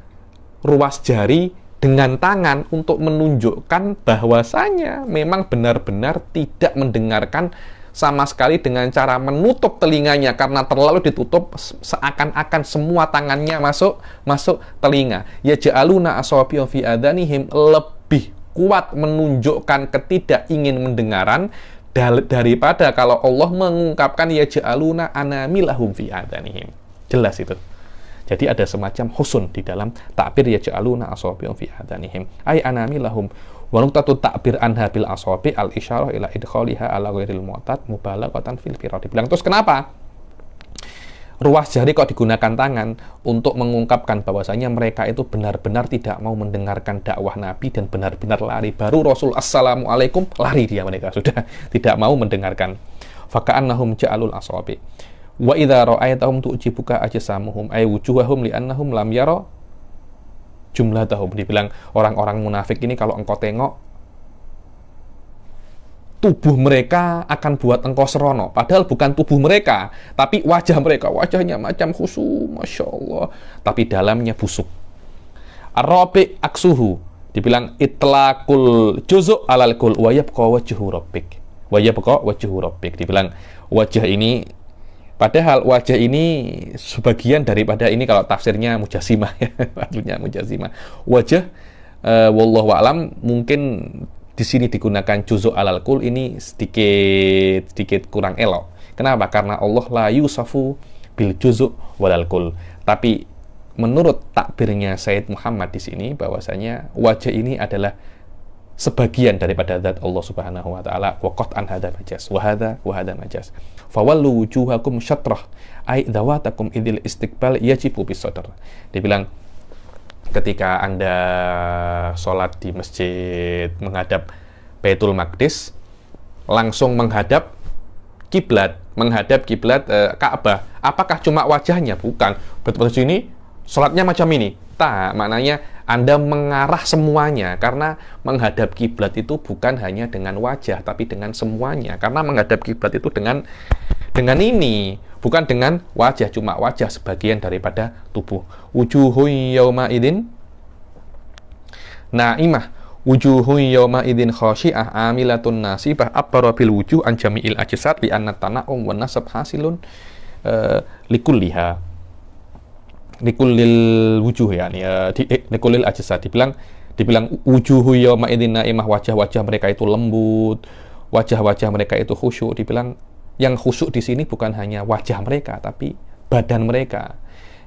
ruas jari dengan tangan untuk menunjukkan bahwasanya memang benar-benar tidak mendengarkan sama sekali dengan cara menutup telinganya, karena terlalu ditutup seakan-akan semua tangannya masuk telinga. Ya ja'aluna asabi'ahum fi adanihim, lebih kuat menunjukkan ketidakingin mendengaran daripada kalau Allah mengungkapkan ya ja'aluna anamilahum fi adanihim. Jelas itu. Jadi ada semacam husun di dalam takbir yaj'aluna asabi'ahum fi adanihim ay anamilahum, wa nuqtatu takbir anha bil asabi' al isyarah ila idkhaliha ala ghairil mu'tad mubalaghatan fil firad. Dibilang terus kenapa ruas jari kok digunakan tangan untuk mengungkapkan bahwasanya mereka itu benar-benar tidak mau mendengarkan dakwah Nabi dan benar-benar lari. Baru Rasul assalamualaikum lari dia, mereka sudah tidak mau mendengarkan. Faka'annahum ja'alul asabi' wa idza ra'aitahum tu'jibuka ajsamuhum ay wujuhahum li'annahum lam yara jumlatahum. Dibilang orang-orang munafik ini kalau engkau tengok tubuh mereka akan buat engkau serono, padahal bukan tubuh mereka, tapi wajah mereka, wajahnya macam khusyuk, masya Allah, tapi dalamnya busuk. Ar-rabi' aksuhu, dibilang itlaqul juzu' alal kul wa yabqa wajhu rabbik, wa yabqa wajhu rabbik. Dibilang wajah ini, padahal wajah ini sebagian daripada ini, kalau tafsirnya Mujassimah ya, artinya Mujassimah. Wajah wallahu a'lam, mungkin di sini digunakan juzu' alal kul ini sedikit kurang elok. Kenapa? Karena Allah la yusafu bil juzu' walal kul. Tapi menurut takbirnya Sayyid Muhammad di sini bahwasanya wajah ini adalah sebagian daripada zat Allah Subhanahu wa taala. Wa qat'an hadza majaz wa hadza majaz. Fawallu wujuhakum syatrah ay dawatakum idil istiqbal yajibu bis sadr. Dibilang ketika Anda sholat di masjid menghadap Baitul Maqdis, langsung menghadap kiblat Ka'bah. Apakah cuma wajahnya? Bukan. Betul-betul sini sholatnya macam ini. Tak, maknanya Anda mengarah semuanya, karena menghadap kiblat itu bukan hanya dengan wajah, tapi dengan semuanya. Karena menghadap kiblat itu dengan ini, bukan dengan wajah, cuma wajah sebagian daripada tubuh. Wujuhun yauma idin na'imah wujuhun yawma idzin khashi'ah amilatun nasibah abara bil wujuh an jami'il ajsad li anna tana'um wan nasab hasilun likulliha likullil wujuh yani likullil ajsad. Dibilang wujuhu yawma idzin naimah, wajah-wajah mereka itu lembut, wajah-wajah mereka itu khusyuk. Dibilang yang khusyuk di sini bukan hanya wajah mereka tapi badan mereka.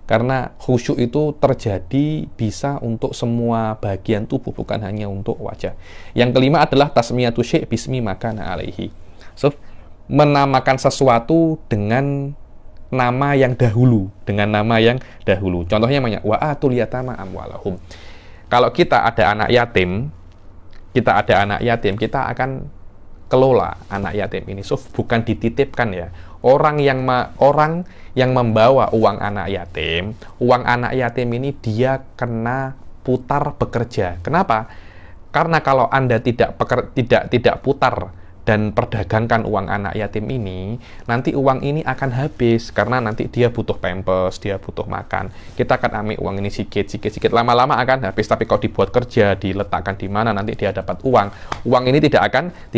Karena khusyuk itu terjadi bisa untuk semua bagian tubuh, bukan hanya untuk wajah. Yang kelima adalah tasmiyatu syai' bismi makana alaihi. So, menamakan sesuatu dengan nama yang dahulu, Contohnya wa atul yatama amwalahum. Kalau kita ada anak yatim, kita akan kelola anak yatim ini. So, bukan dititipkan ya. Orang yang membawa uang anak yatim ini dia kena putar bekerja. Kenapa? Karena kalau Anda tidak putar dan perdagangkan uang anak yatim ini, nanti uang ini akan habis karena nanti dia butuh pampers, dia butuh makan. Kita akan ambil uang ini sedikit, lama-lama akan habis. Tapi kalau dibuat kerja, diletakkan di mana nanti dia dapat uang ini tidak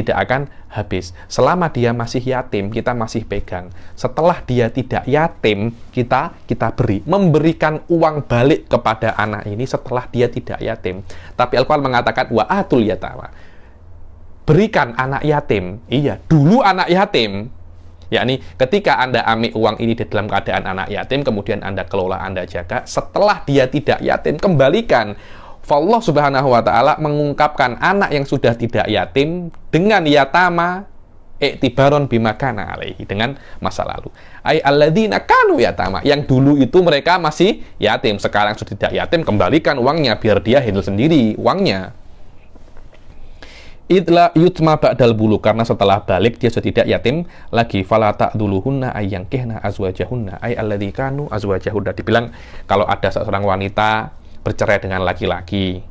akan habis. Selama dia masih yatim, kita masih pegang. Setelah dia tidak yatim, kita memberikan uang balik kepada anak ini setelah dia tidak yatim. Tapi Al-Quran mengatakan wa atul yatama, berikan anak yatim. Iya, dulu anak yatim. Yakni ketika Anda ambil uang ini di dalam keadaan anak yatim, kemudian Anda kelola, Anda jaga, setelah dia tidak yatim, kembalikan. Allah Subhanahu wa Ta'ala mengungkapkan anak yang sudah tidak yatim dengan yatama i'tibaron bimakana alaihi, dengan masa lalu. Ai alladzina kanu yatama, yang dulu itu mereka masih yatim, sekarang sudah tidak yatim, kembalikan uangnya biar dia handle sendiri uangnya. Idla yutma ba'dal bulu, karena setelah balik dia sudah tidak yatim lagi. Fala ta'duluhunna ayyankihna azwajahunna ay alladzi kanu azwajahunna. Dibilang kalau ada seorang wanita bercerai dengan laki-laki,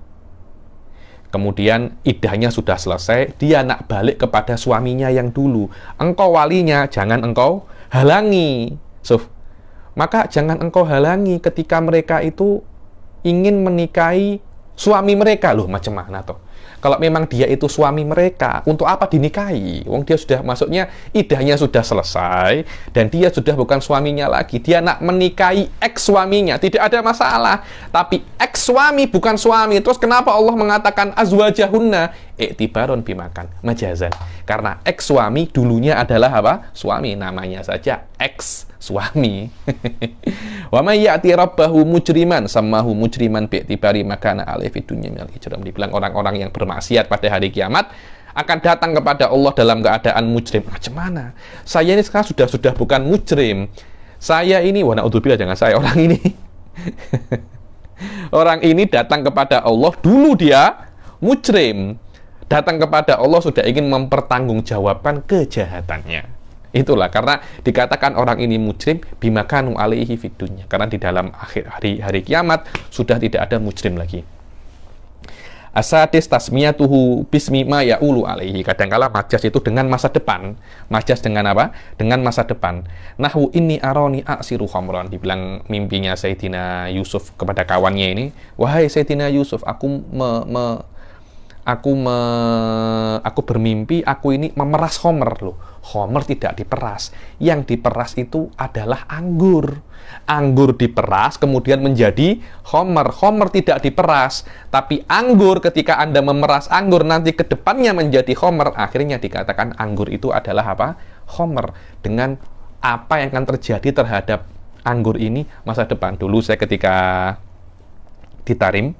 kemudian iddahnya sudah selesai, dia nak balik kepada suaminya yang dulu, engkau walinya, jangan engkau halangi. Maka jangan engkau halangi ketika mereka itu ingin menikahi suami mereka. Loh, macam mana toh? Kalau memang dia itu suami mereka, untuk apa dinikahi? Wong dia sudah, maksudnya iddahnya sudah selesai dan dia sudah bukan suaminya lagi. Dia nak menikahi ex-suaminya, tidak ada masalah. Tapi ex-suami bukan suami. Terus kenapa Allah mengatakan azwajahunna i'tibaron bimakan majazan? Karena ex-suami dulunya adalah apa? Suami, namanya saja ex-suami. Wa may ya'ti rabbahu mujriman sammahu mujriman bi'tibari makana alaihi fid dunya minal ijram. Dibilang orang-orang yang bermaksiat pada hari kiamat akan datang kepada Allah dalam keadaan mujrim. Macam mana? Saya ini sekarang sudah bukan mujrim. Saya ini, wa na'udzubillah, jangan saya, orang ini orang ini datang kepada Allah, dulu dia mujrim. Datang kepada Allah sudah ingin mempertanggungjawabkan kejahatannya. Itulah karena dikatakan orang ini mujrim bimakanu alaihi fid dunya, karena di dalam akhir hari kiamat sudah tidak ada mujrim lagi. Asadis tasmiyatuhu bismi ma ya'ulu alaihi. Kadangkala majas itu dengan masa depan. Majas dengan apa? Dengan masa depan. Nahwu inni aroni aksiru khamran. Dibilang mimpinya Sayyidina Yusuf kepada kawannya ini, wahai Sayyidina Yusuf, aku bermimpi aku ini memeras khomer. Loh, khomer tidak diperas. Yang diperas itu adalah anggur. Anggur diperas kemudian menjadi khomer. Khomer tidak diperas. Tapi anggur, ketika Anda memeras anggur nanti ke depannya menjadi khomer, akhirnya dikatakan anggur itu adalah apa? Khomer. Dengan apa yang akan terjadi terhadap anggur ini masa depan. Dulu saya ketika di Tarim,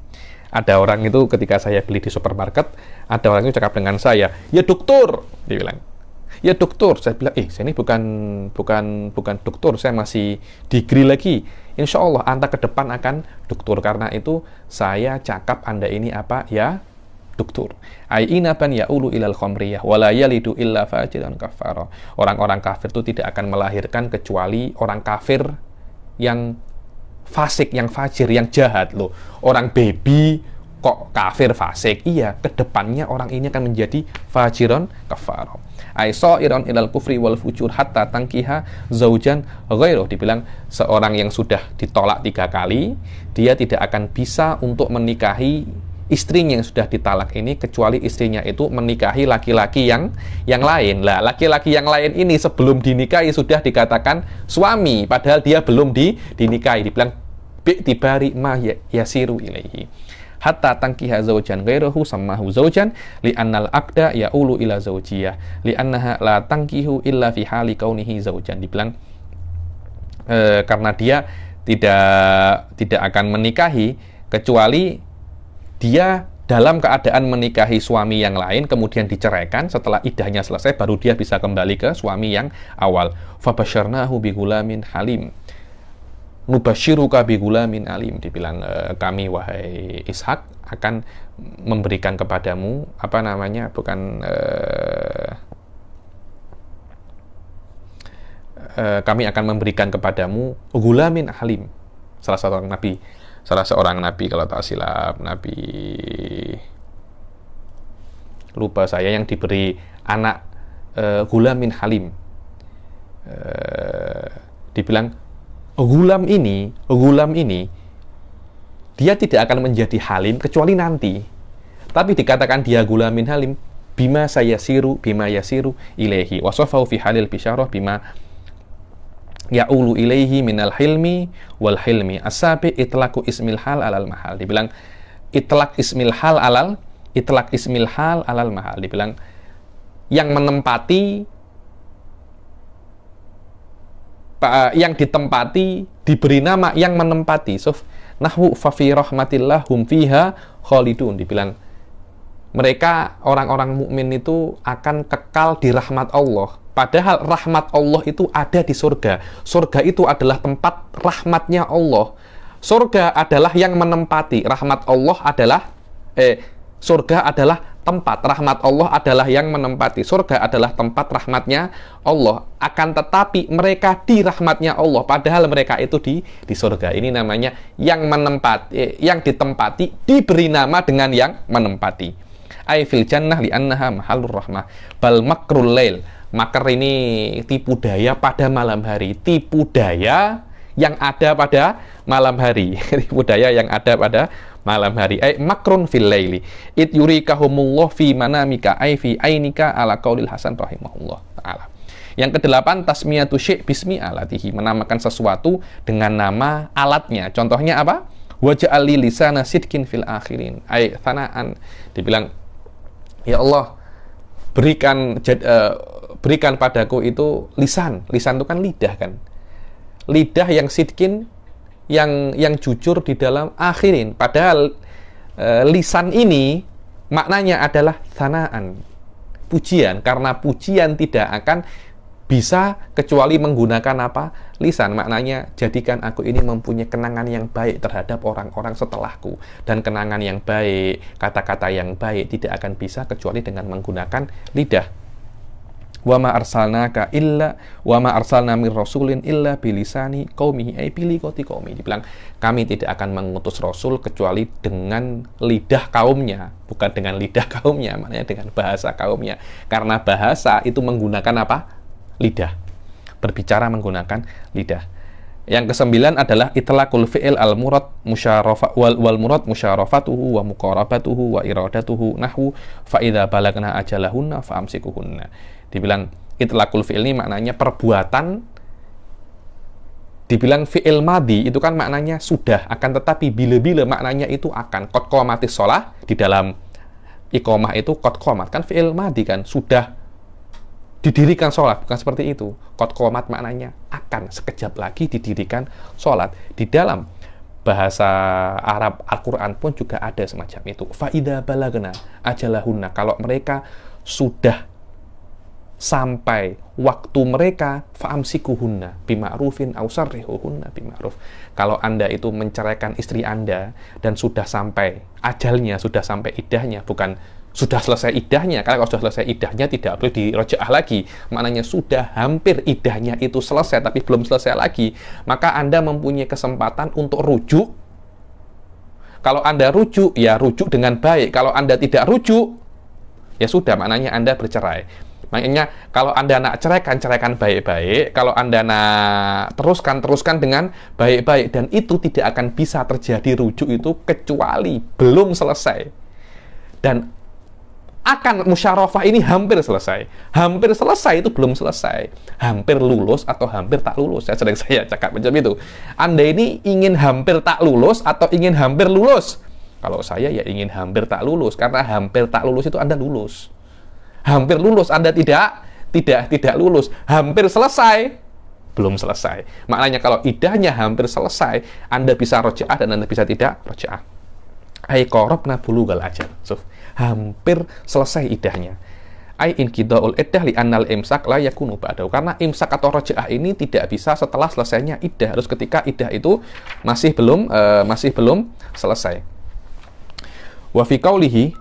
ada orang itu ketika saya beli di supermarket, ada orang itu cakap dengan saya, ya dokter, dia bilang, ya dokter. Saya bilang, saya ini bukan dokter, saya masih degree lagi. Insya Allah Anda ke depan akan dokter. Karena itu saya cakap Anda ini apa? Ya dokter. Ainaban ya'ulu ilal khamriyah wala yalidu illa fajiran kafara. Orang-orang kafir itu tidak akan melahirkan kecuali orang kafir yang fasik, yang fajir, yang jahat. Loh, orang baby kok kafir fasik? Iya, kedepannya orang ini akan menjadi fajiron kafaro. Aisa'iron ilal kufri wal fujur hatta tangkiha zaujan ghairuh. Dibilang seorang yang sudah ditolak 3 kali, dia tidak akan bisa untuk menikahi istrinya yang sudah ditalak ini, kecuali istrinya itu menikahi laki-laki yang lain. Lah, laki-laki yang lain ini sebelum dinikahi sudah dikatakan suami, padahal dia belum dinikahi. Dibilang bi'tibari ma yasiru ilaihi. Hatta tangkiha zaujan ghairahu sammahu zaujan li'annal aqda ya'ulu ila zaujiyah li'annaha la tangkihu illa fi hali kaunihi zaujan. Dibilang karena dia tidak akan menikahi kecuali dia dalam keadaan menikahi suami yang lain, kemudian diceraikan, setelah iddahnya selesai, baru dia bisa kembali ke suami yang awal. Fabasyarnahu bigulamin halim. Nubasyiruka bigulamin alim. Dibilang, kami wahai Ishak akan memberikan kepadamu, kami akan memberikan kepadamu gulamin halim. Salah seorang nabi kalau tak silap, nabi lupa saya, yang diberi anak gulamin halim. Dibilang gulam ini dia tidak akan menjadi halim kecuali nanti. Tapi dikatakan dia gulamin halim bima yasiru ilaihi wasafahu fi halil bisyarah bima ya'ulu ilaihi minal hilmi wal hilmi asabi itlaqu ismil hal alal mahal. Dibilang itlaq ismil hal alal mahal. Dibilang yang menempati, yang ditempati, diberi nama yang menempati. Nahwu fa fi rahmatillah hum fiha khalidun. Dibilang mereka orang-orang mukmin itu akan kekal di rahmat Allah. Padahal rahmat Allah itu ada di surga. Surga itu adalah tempat rahmatnya Allah. Surga adalah yang menempati. Rahmat Allah adalah surga adalah tempat. Rahmat Allah adalah yang menempati. Surga adalah tempat rahmatnya Allah. Akan tetapi mereka di rahmatnya Allah. Padahal mereka itu di surga. Ini namanya yang menempati, yang ditempati, diberi nama dengan yang menempati. Ai fil jannah li'annaha mahalur rahmah. Bal makrul lail. Makar ini tipu daya pada malam hari. Tipu daya yang ada pada malam hari. Tipu daya yang ada pada malam hari. Makrun fil laili. It yurikahumullah fi manamika ai fi ainika ala qaulil Hasan rahimahullah ta'ala. Yang kedelapan, tasmiyatu syai' bismi alatihi. Menamakan sesuatu dengan nama alatnya. Contohnya apa? Waja'al li lisana sidqin fil akhirin. Thanaan. Dibilang, ya Allah, berikan padaku itu lisan. Lisan itu kan lidah kan. Lidah yang sidkin, yang jujur di dalam akhirin. Padahal lisan ini maknanya adalah thanaan, pujian. Karena pujian tidak akan bisa kecuali menggunakan apa? Lisan. Maknanya, jadikan aku ini mempunyai kenangan yang baik terhadap orang-orang setelahku. Dan kenangan yang baik, kata-kata yang baik tidak akan bisa kecuali dengan menggunakan lidah. Wa ma arsalnaka illa wa ma arsalna mir rasulin illa bilisani qaumihi ay biliqati qaumi. Dibilang kami tidak akan mengutus rasul kecuali dengan lidah kaumnya, bukan dengan lidah kaumnya, maknanya dengan bahasa kaumnya. Karena bahasa itu menggunakan apa? Lidah. Berbicara menggunakan lidah. Yang kesembilan adalah itlaqul fi'il al-murad musyarafa wal murad musyarafatuhu wa muqarabatuhu wa iradatuhu nahwu fa idza balagna ajalahunna fa amsikuhunna. Dibilang itlaqul fi'il ini maknanya perbuatan. Dibilang fi'il madhi itu kan maknanya sudah, akan tetapi bila-bila maknanya itu akan. Qad qamatis shalah, di dalam iqamah itu qad qamat kan fi'il madhi kan, sudah didirikan sholat, bukan seperti itu. Qad qamat maknanya akan, sekejap lagi didirikan sholat. Di dalam bahasa Arab Al-Quran pun juga ada semacam itu. Fa idza balagna ajalahunna, kalau mereka sudah sampai waktu mereka, fa'amsikuhunna bima'rufin aw sarrihuhunna bima'ruf. Kalau Anda itu menceraikan istri Anda dan sudah sampai ajalnya, sudah sampai iddahnya, bukan sudah selesai iddahnya. Kalau sudah selesai iddahnya tidak boleh diroja'ah lagi. Maknanya sudah hampir iddahnya itu selesai tapi belum selesai lagi, maka Anda mempunyai kesempatan untuk rujuk. Kalau Anda rujuk, ya rujuk dengan baik. Kalau Anda tidak rujuk, ya sudah, maknanya Anda bercerai. Makanya kalau Anda nak ceraikan, ceraikan baik-baik. Kalau Anda nak teruskan, teruskan dengan baik-baik. Dan itu tidak akan bisa terjadi rujuk itu kecuali belum selesai. Dan akan musyawarah ini hampir selesai. Hampir selesai itu belum selesai. Hampir lulus atau hampir tak lulus. Saya cakap macam itu. Anda ini ingin hampir tak lulus atau ingin hampir lulus? Kalau saya ya ingin hampir tak lulus. Karena hampir tak lulus itu Anda lulus. Hampir lulus Anda tidak lulus. Hampir selesai belum selesai. Maknanya kalau idahnya hampir selesai, Anda bisa rojaah dan Anda bisa tidak rojaah. Ai qarabna bulugal ajal. So, hampir selesai idahnya. Ai inqidaul iddah li annal imsak la yakunu ba'dahu. Karena imsak atau rojaah ini tidak bisa setelah selesainya iddah, harus ketika iddah itu masih belum selesai. Wa fi qaulihi,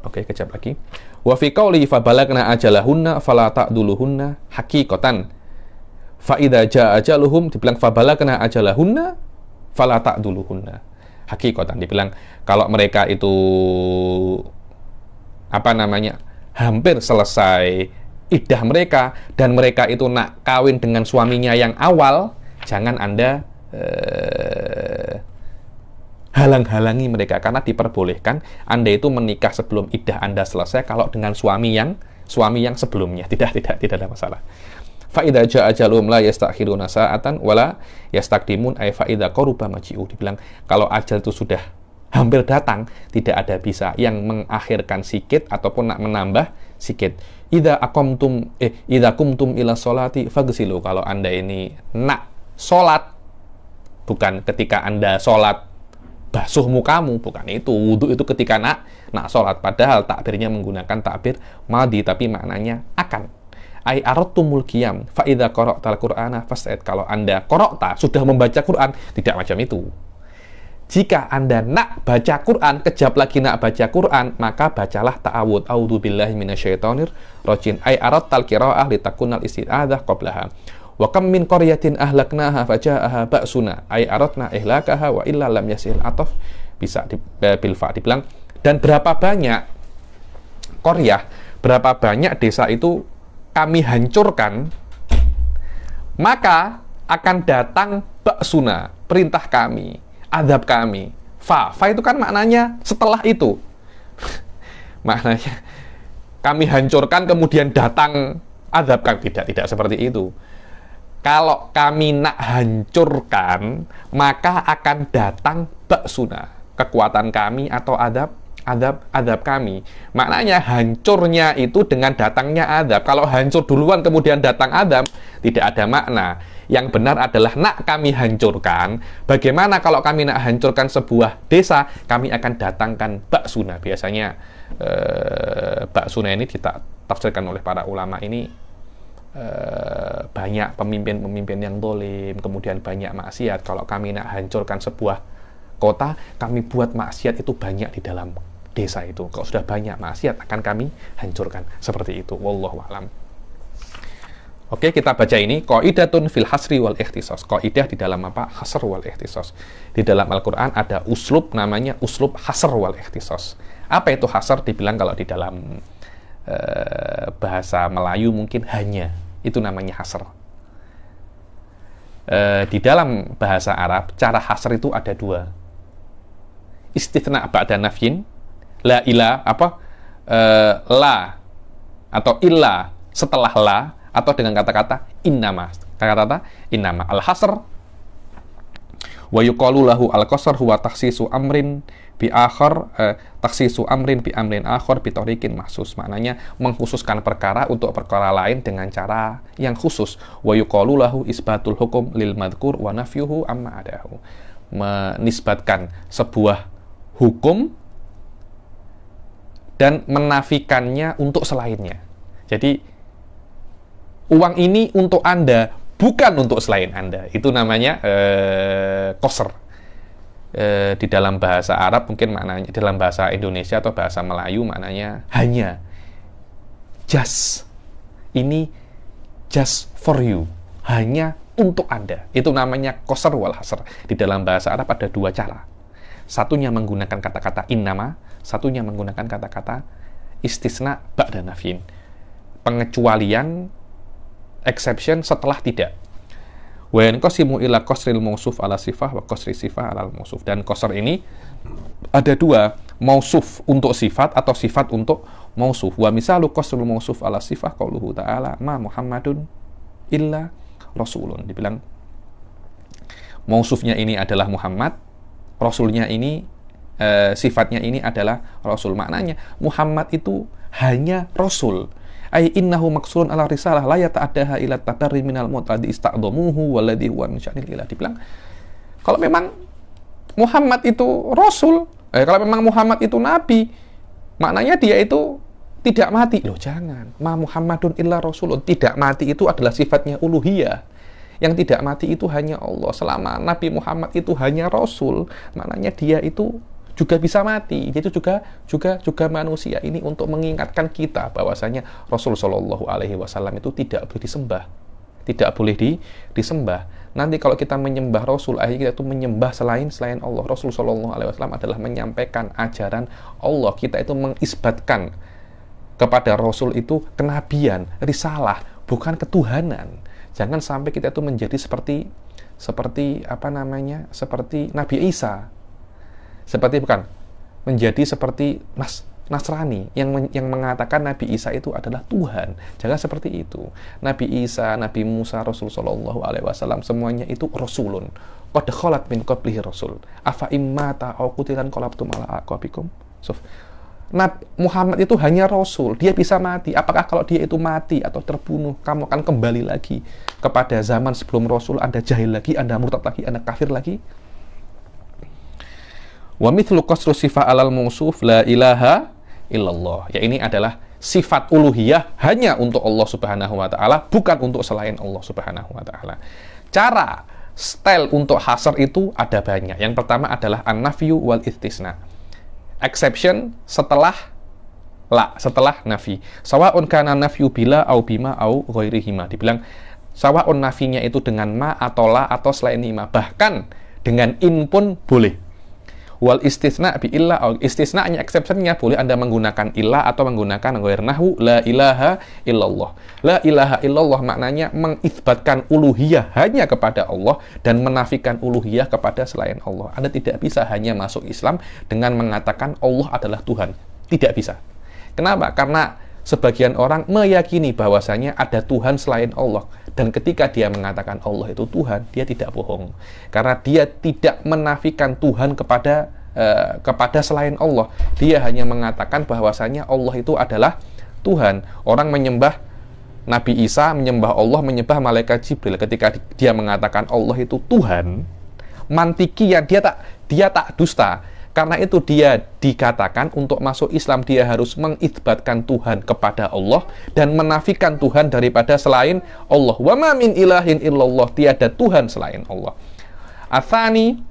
oke, kejap lagi. Wa fi qaulihi fa balagna ajalahunna fala ta'duluhunna haqiqatan. Fa idza jaa ajaluhum, dibilang fa balagna ajalahunna fala ta'duluhunna hakikatan, dibilang kalau mereka itu hampir selesai iddah mereka dan mereka itu nak kawin dengan suaminya yang awal, jangan Anda halang-halangi mereka, karena diperbolehkan Anda itu menikah sebelum iddah Anda selesai kalau dengan suami yang sebelumnya, tidak ada masalah. Fa idza jaa ajaluhum la yastakhiruna sa'atan wala yastaqdimun, ay fa idza qaruba maji'u, dibilang kalau ajal itu sudah hampir datang, tidak ada bisa yang mengakhirkan sikit ataupun nak menambah sikit. Idza qumtum ila sholati faghsilu, kalau Anda ini nak salat, bukan ketika Anda salat basuh mukamu, bukan itu. Wudu itu ketika nak salat, padahal takbirnya menggunakan takbir madhi tapi maknanya akan. Ai aradtumul qiyam fa idza qara'tal qur'ana fasta'id, kalau Anda qara'ta sudah membaca Quran, tidak macam itu. Jika Anda nak baca Quran, kejap lagi nak baca Quran, maka bacalah ta'awud, a'udzubillahi minasyaitonir rajim. Ai aradtal qira'ah litakunal isti'adzah qablaha. Wa kam min qaryatin ahlaknaha faja'aha ba'suna, ai aradna ihlakaha wa illa lam yasil ataf, bisa bil fa, dibilang dan berapa banyak qaryah, berapa banyak desa itu kami hancurkan, maka akan datang baksuna, perintah kami, azab kami. Fa itu kan maknanya setelah itu. Maknanya kami hancurkan kemudian datang azab kami. Tidak seperti itu. Kalau kami nak hancurkan, maka akan datang baksuna, kekuatan kami atau azab kami. Maknanya hancurnya itu dengan datangnya azab. Kalau hancur duluan kemudian datang azab, tidak ada makna. Yang benar adalah nak kami hancurkan. Bagaimana kalau kami nak hancurkan sebuah desa, kami akan datangkan baksuna. Biasanya baksuna ini ditafsirkan oleh para ulama ini banyak pemimpin-pemimpin yang dolim, kemudian banyak maksiat. Kalau kami nak hancurkan sebuah kota, kami buat maksiat itu banyak di dalam desa itu. Kalau sudah banyak maksiat akan kami hancurkan. Seperti itu. Wallahu a'lam. Oke, kita baca ini. Qaidatun fil hasri wal ikhtisas. Qaidah di dalam apa? Hasr wal ikhtisas. Di dalam Al-Quran ada uslub namanya uslub hasr wal ikhtisas. Apa itu hasr? Dibilang kalau di dalam bahasa Melayu mungkin hanya. Itu namanya hasr. Di dalam bahasa Arab, cara hasr itu ada dua. Istitsna ba'da nafyin, la atau illa setelah la, atau dengan kata-kata innama. Kata-kata innama. Al-hasr wa yuqalu lahu al-qasr huwa takhsisu amrin bi akhar, takhsisu amrin bi amrin akhar bi tariqin mahsus. Maknanya mengkhususkan perkara untuk perkara lain dengan cara yang khusus. Wa yuqalu lahu isbatul hukum lil madhkur wa nafyuhu amma adahu. Menisbatkan sebuah hukum dan menafikannya untuk selainnya. Jadi uang ini untuk Anda, bukan untuk selain Anda. Itu namanya qasr. Di dalam bahasa Arab mungkin maknanya, dalam bahasa Indonesia atau bahasa Melayu maknanya hanya. Just. Ini just for you. Hanya untuk Anda. Itu namanya qasr wal hasr. Di dalam bahasa Arab ada dua cara. Satunya menggunakan kata-kata innama, satunya menggunakan kata-kata istisna ba'da nafyin. pengecualian, exception setelah tidak. Wa yanqasimu ila qasril mausuf ala sifah wa qasri sifah ala mausuf. Dan qasr ini ada dua, mausuf untuk sifat atau sifat untuk mausuf. Wa misalu qasrul mausuf ala sifah qauluhu ta'ala ma Muhammadun illa rasulun. Dibilang mausufnya ini adalah Muhammad, rasulnya ini sifatnya ini adalah rasul. Maknanya Muhammad itu hanya rasul. Ai innahu maqsurun ala risalah la yata'addaha ila tabarri minal mutadi ista'dhamuhu walladhi huwa min sya'nil ilah. Dibilang kalau memang Muhammad itu rasul, kalau memang Muhammad itu nabi, maknanya dia itu tidak mati. Loh jangan, ma Muhammadun illa rasulun. Tidak mati itu adalah sifatnya uluhiyah. Yang tidak mati itu hanya Allah. Selama Nabi Muhammad itu hanya rasul, maknanya dia itu juga bisa mati. Itu juga manusia. Ini untuk mengingatkan kita bahwasanya Rasul Shallallahu Alaihi Wasallam itu tidak boleh disembah, tidak boleh disembah. Nanti kalau kita menyembah Rasul, akhirnya kita itu menyembah selain Allah. Rasul Shallallahu Alaihi Wasallam adalah menyampaikan ajaran Allah. Kita itu mengisbatkan kepada Rasul itu kenabian, risalah, bukan ketuhanan. Jangan sampai kita itu menjadi seperti Nabi Isa. Menjadi seperti Nasrani yang mengatakan Nabi Isa itu adalah Tuhan. Jangan seperti itu. Nabi Isa, Nabi Musa, Rasul Shallallahu Alaihi Wasallam semuanya itu rasulun. Qad khalat min qablihi rasul. Afa immata aw qutilan qalabtum ala aqabikum. Muhammad itu hanya rasul. Dia bisa mati. Apakah kalau dia itu mati atau terbunuh, kamu akan kembali lagi kepada zaman sebelum Rasul? Anda jahil lagi, Anda murtad lagi, Anda kafir lagi? Wa mithlu qasru sifat alal mausuf la ilaha illallah. Ya, ini adalah sifat uluhiyah hanya untuk Allah Subhanahu wa taala, bukan untuk selain Allah Subhanahu wa taala. Cara style untuk hasr itu ada banyak. Yang pertama adalah an-nafyu wal istisna. Exception setelah nafi. Sawa'un kana nafyu bila au bima au ghairihima. Dibilang sawa'un nafinya itu dengan ma atau la atau selain ima. Bahkan dengan in pun boleh. Wal istisna bi illa, istisnanya, exceptionnya boleh Anda menggunakan illa atau menggunakan ghair. Nahwu la ilaha illallah. La ilaha illallah maknanya mengisbatkan uluhiyah hanya kepada Allah dan menafikan uluhiyah kepada selain Allah. Anda tidak bisa hanya masuk Islam dengan mengatakan Allah adalah Tuhan. Tidak bisa. Kenapa? Karena sebagian orang meyakini bahwasanya ada Tuhan selain Allah. Dan ketika dia mengatakan Allah itu Tuhan, dia tidak bohong. Karena dia tidak menafikan Tuhan kepada selain Allah. Dia hanya mengatakan bahwasanya Allah itu adalah Tuhan. Orang menyembah Nabi Isa, menyembah Allah, menyembah malaikat Jibril. Ketika dia mengatakan Allah itu Tuhan, mantikian, dia tak dusta. Karena itu dia dikatakan untuk masuk Islam dia harus mengisbatkan Tuhan kepada Allah dan menafikan Tuhan daripada selain Allah. Wa ma min ilahin illallah, tiada Tuhan selain Allah. Atsani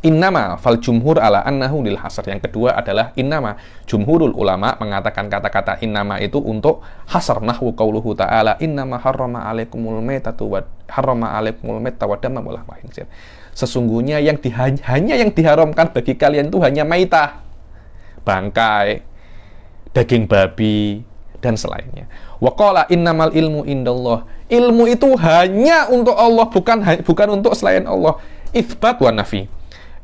innama fal jumhur ala annahu lil hasr. Yang kedua adalah innama. Jumhurul ulama mengatakan kata-kata innama itu untuk hasr. Nahwu qauluhu ta'ala innama harrama alaikumul maitatu wa harrama alaikumul maita wa damma wal khinzir. Sesungguhnya hanya yang diharamkan bagi kalian itu hanya maitah, bangkai, daging babi, dan selainnya. Wa qala innamal ilmu indallah. Ilmu itu hanya untuk Allah, bukan untuk selain Allah. Itsbat wa nafi.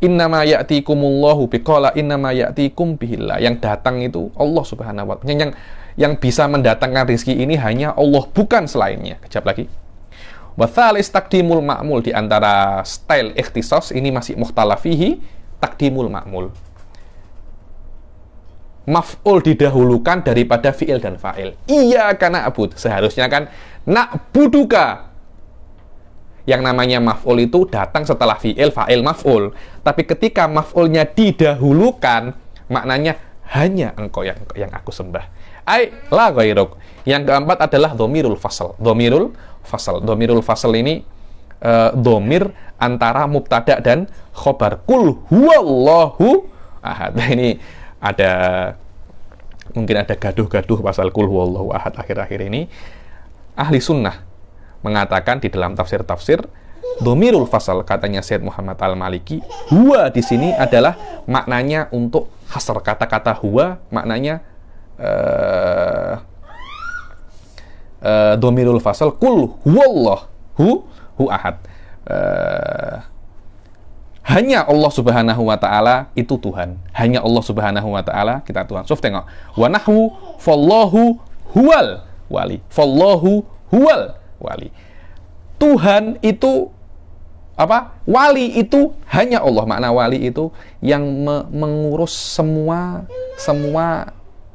Innama ya'tikumullahu biqala innama ya'tikum bihillah. Yang datang itu Allah Subhanahu wa ta'ala. Yang bisa mendatangkan rezeki ini hanya Allah, bukan selainnya. Kejap lagi. Wa tsalis taqdimul ma'mul. Di antara style ikhtisas ini masih mukhtalafihi, taqdimul ma'mul. Maf'ul didahulukan daripada fi'il dan fa'il. Iyyaka na'bud. Seharusnya kan na'buduka. Yang namanya maf'ul itu datang setelah fi'il, fa'il, maf'ul. Tapi ketika maf'ulnya didahulukan, maknanya hanya engkau yang aku sembah. Ai la ghairuk. Yang keempat adalah dhamirul fasl. Dhamirul fasl ini dhamir antara mubtada dan khobar. Qul huwallahu ahad. Ini mungkin ada gaduh-gaduh pasal qul huwallahu ahad akhir-akhir ini. Ahli sunnah mengatakan di dalam tafsir-tafsir dhamirul fasl, katanya Syed Muhammad Al-Maliki, huwa di sini adalah maknanya untuk hasr. Kata-kata huwa maknanya domirul fasal, kul huwallah, hu ahad. Hanya Allah Subhanahu wa ta'ala itu Tuhan. Hanya Allah Subhanahu wa ta'ala kita Tuhan. So, tengok. Wa nahwu fallahu huwal wali. Fallahu huwal wali. Tuhan itu apa? Wali itu hanya Allah. Makna wali itu yang mengurus semua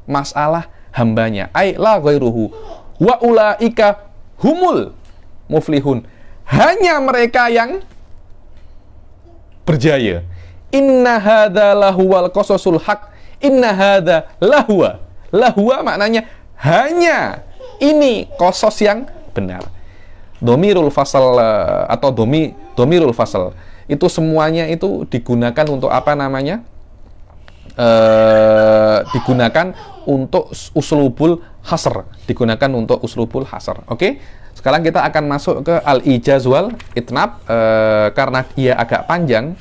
masalah hambanya. Ai la ghairuhu. Wa ulaika humul muflihun. Hanya mereka yang berjaya. Inna hadza lahuwal qasasul haq. Inna hadza lahuwa. Lahuwa maknanya hanya ini qasas yang benar. Domirul fasal atau domirul fasal itu semuanya itu digunakan untuk apa namanya? Digunakan untuk uslubul hasr. Digunakan untuk uslubul hasr. Oke? Sekarang kita akan masuk ke al-ijaz wal itnab. Karena dia agak panjang,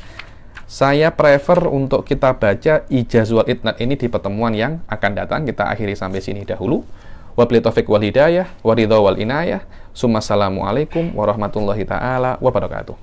saya prefer untuk kita baca ijaz wal itnab ini di pertemuan yang akan datang. Kita akhiri sampai sini dahulu. Wabillahi taufiq wal hidayah, waridha wal inayah. Assalamualaikum warahmatullahi taala wabarakatuh.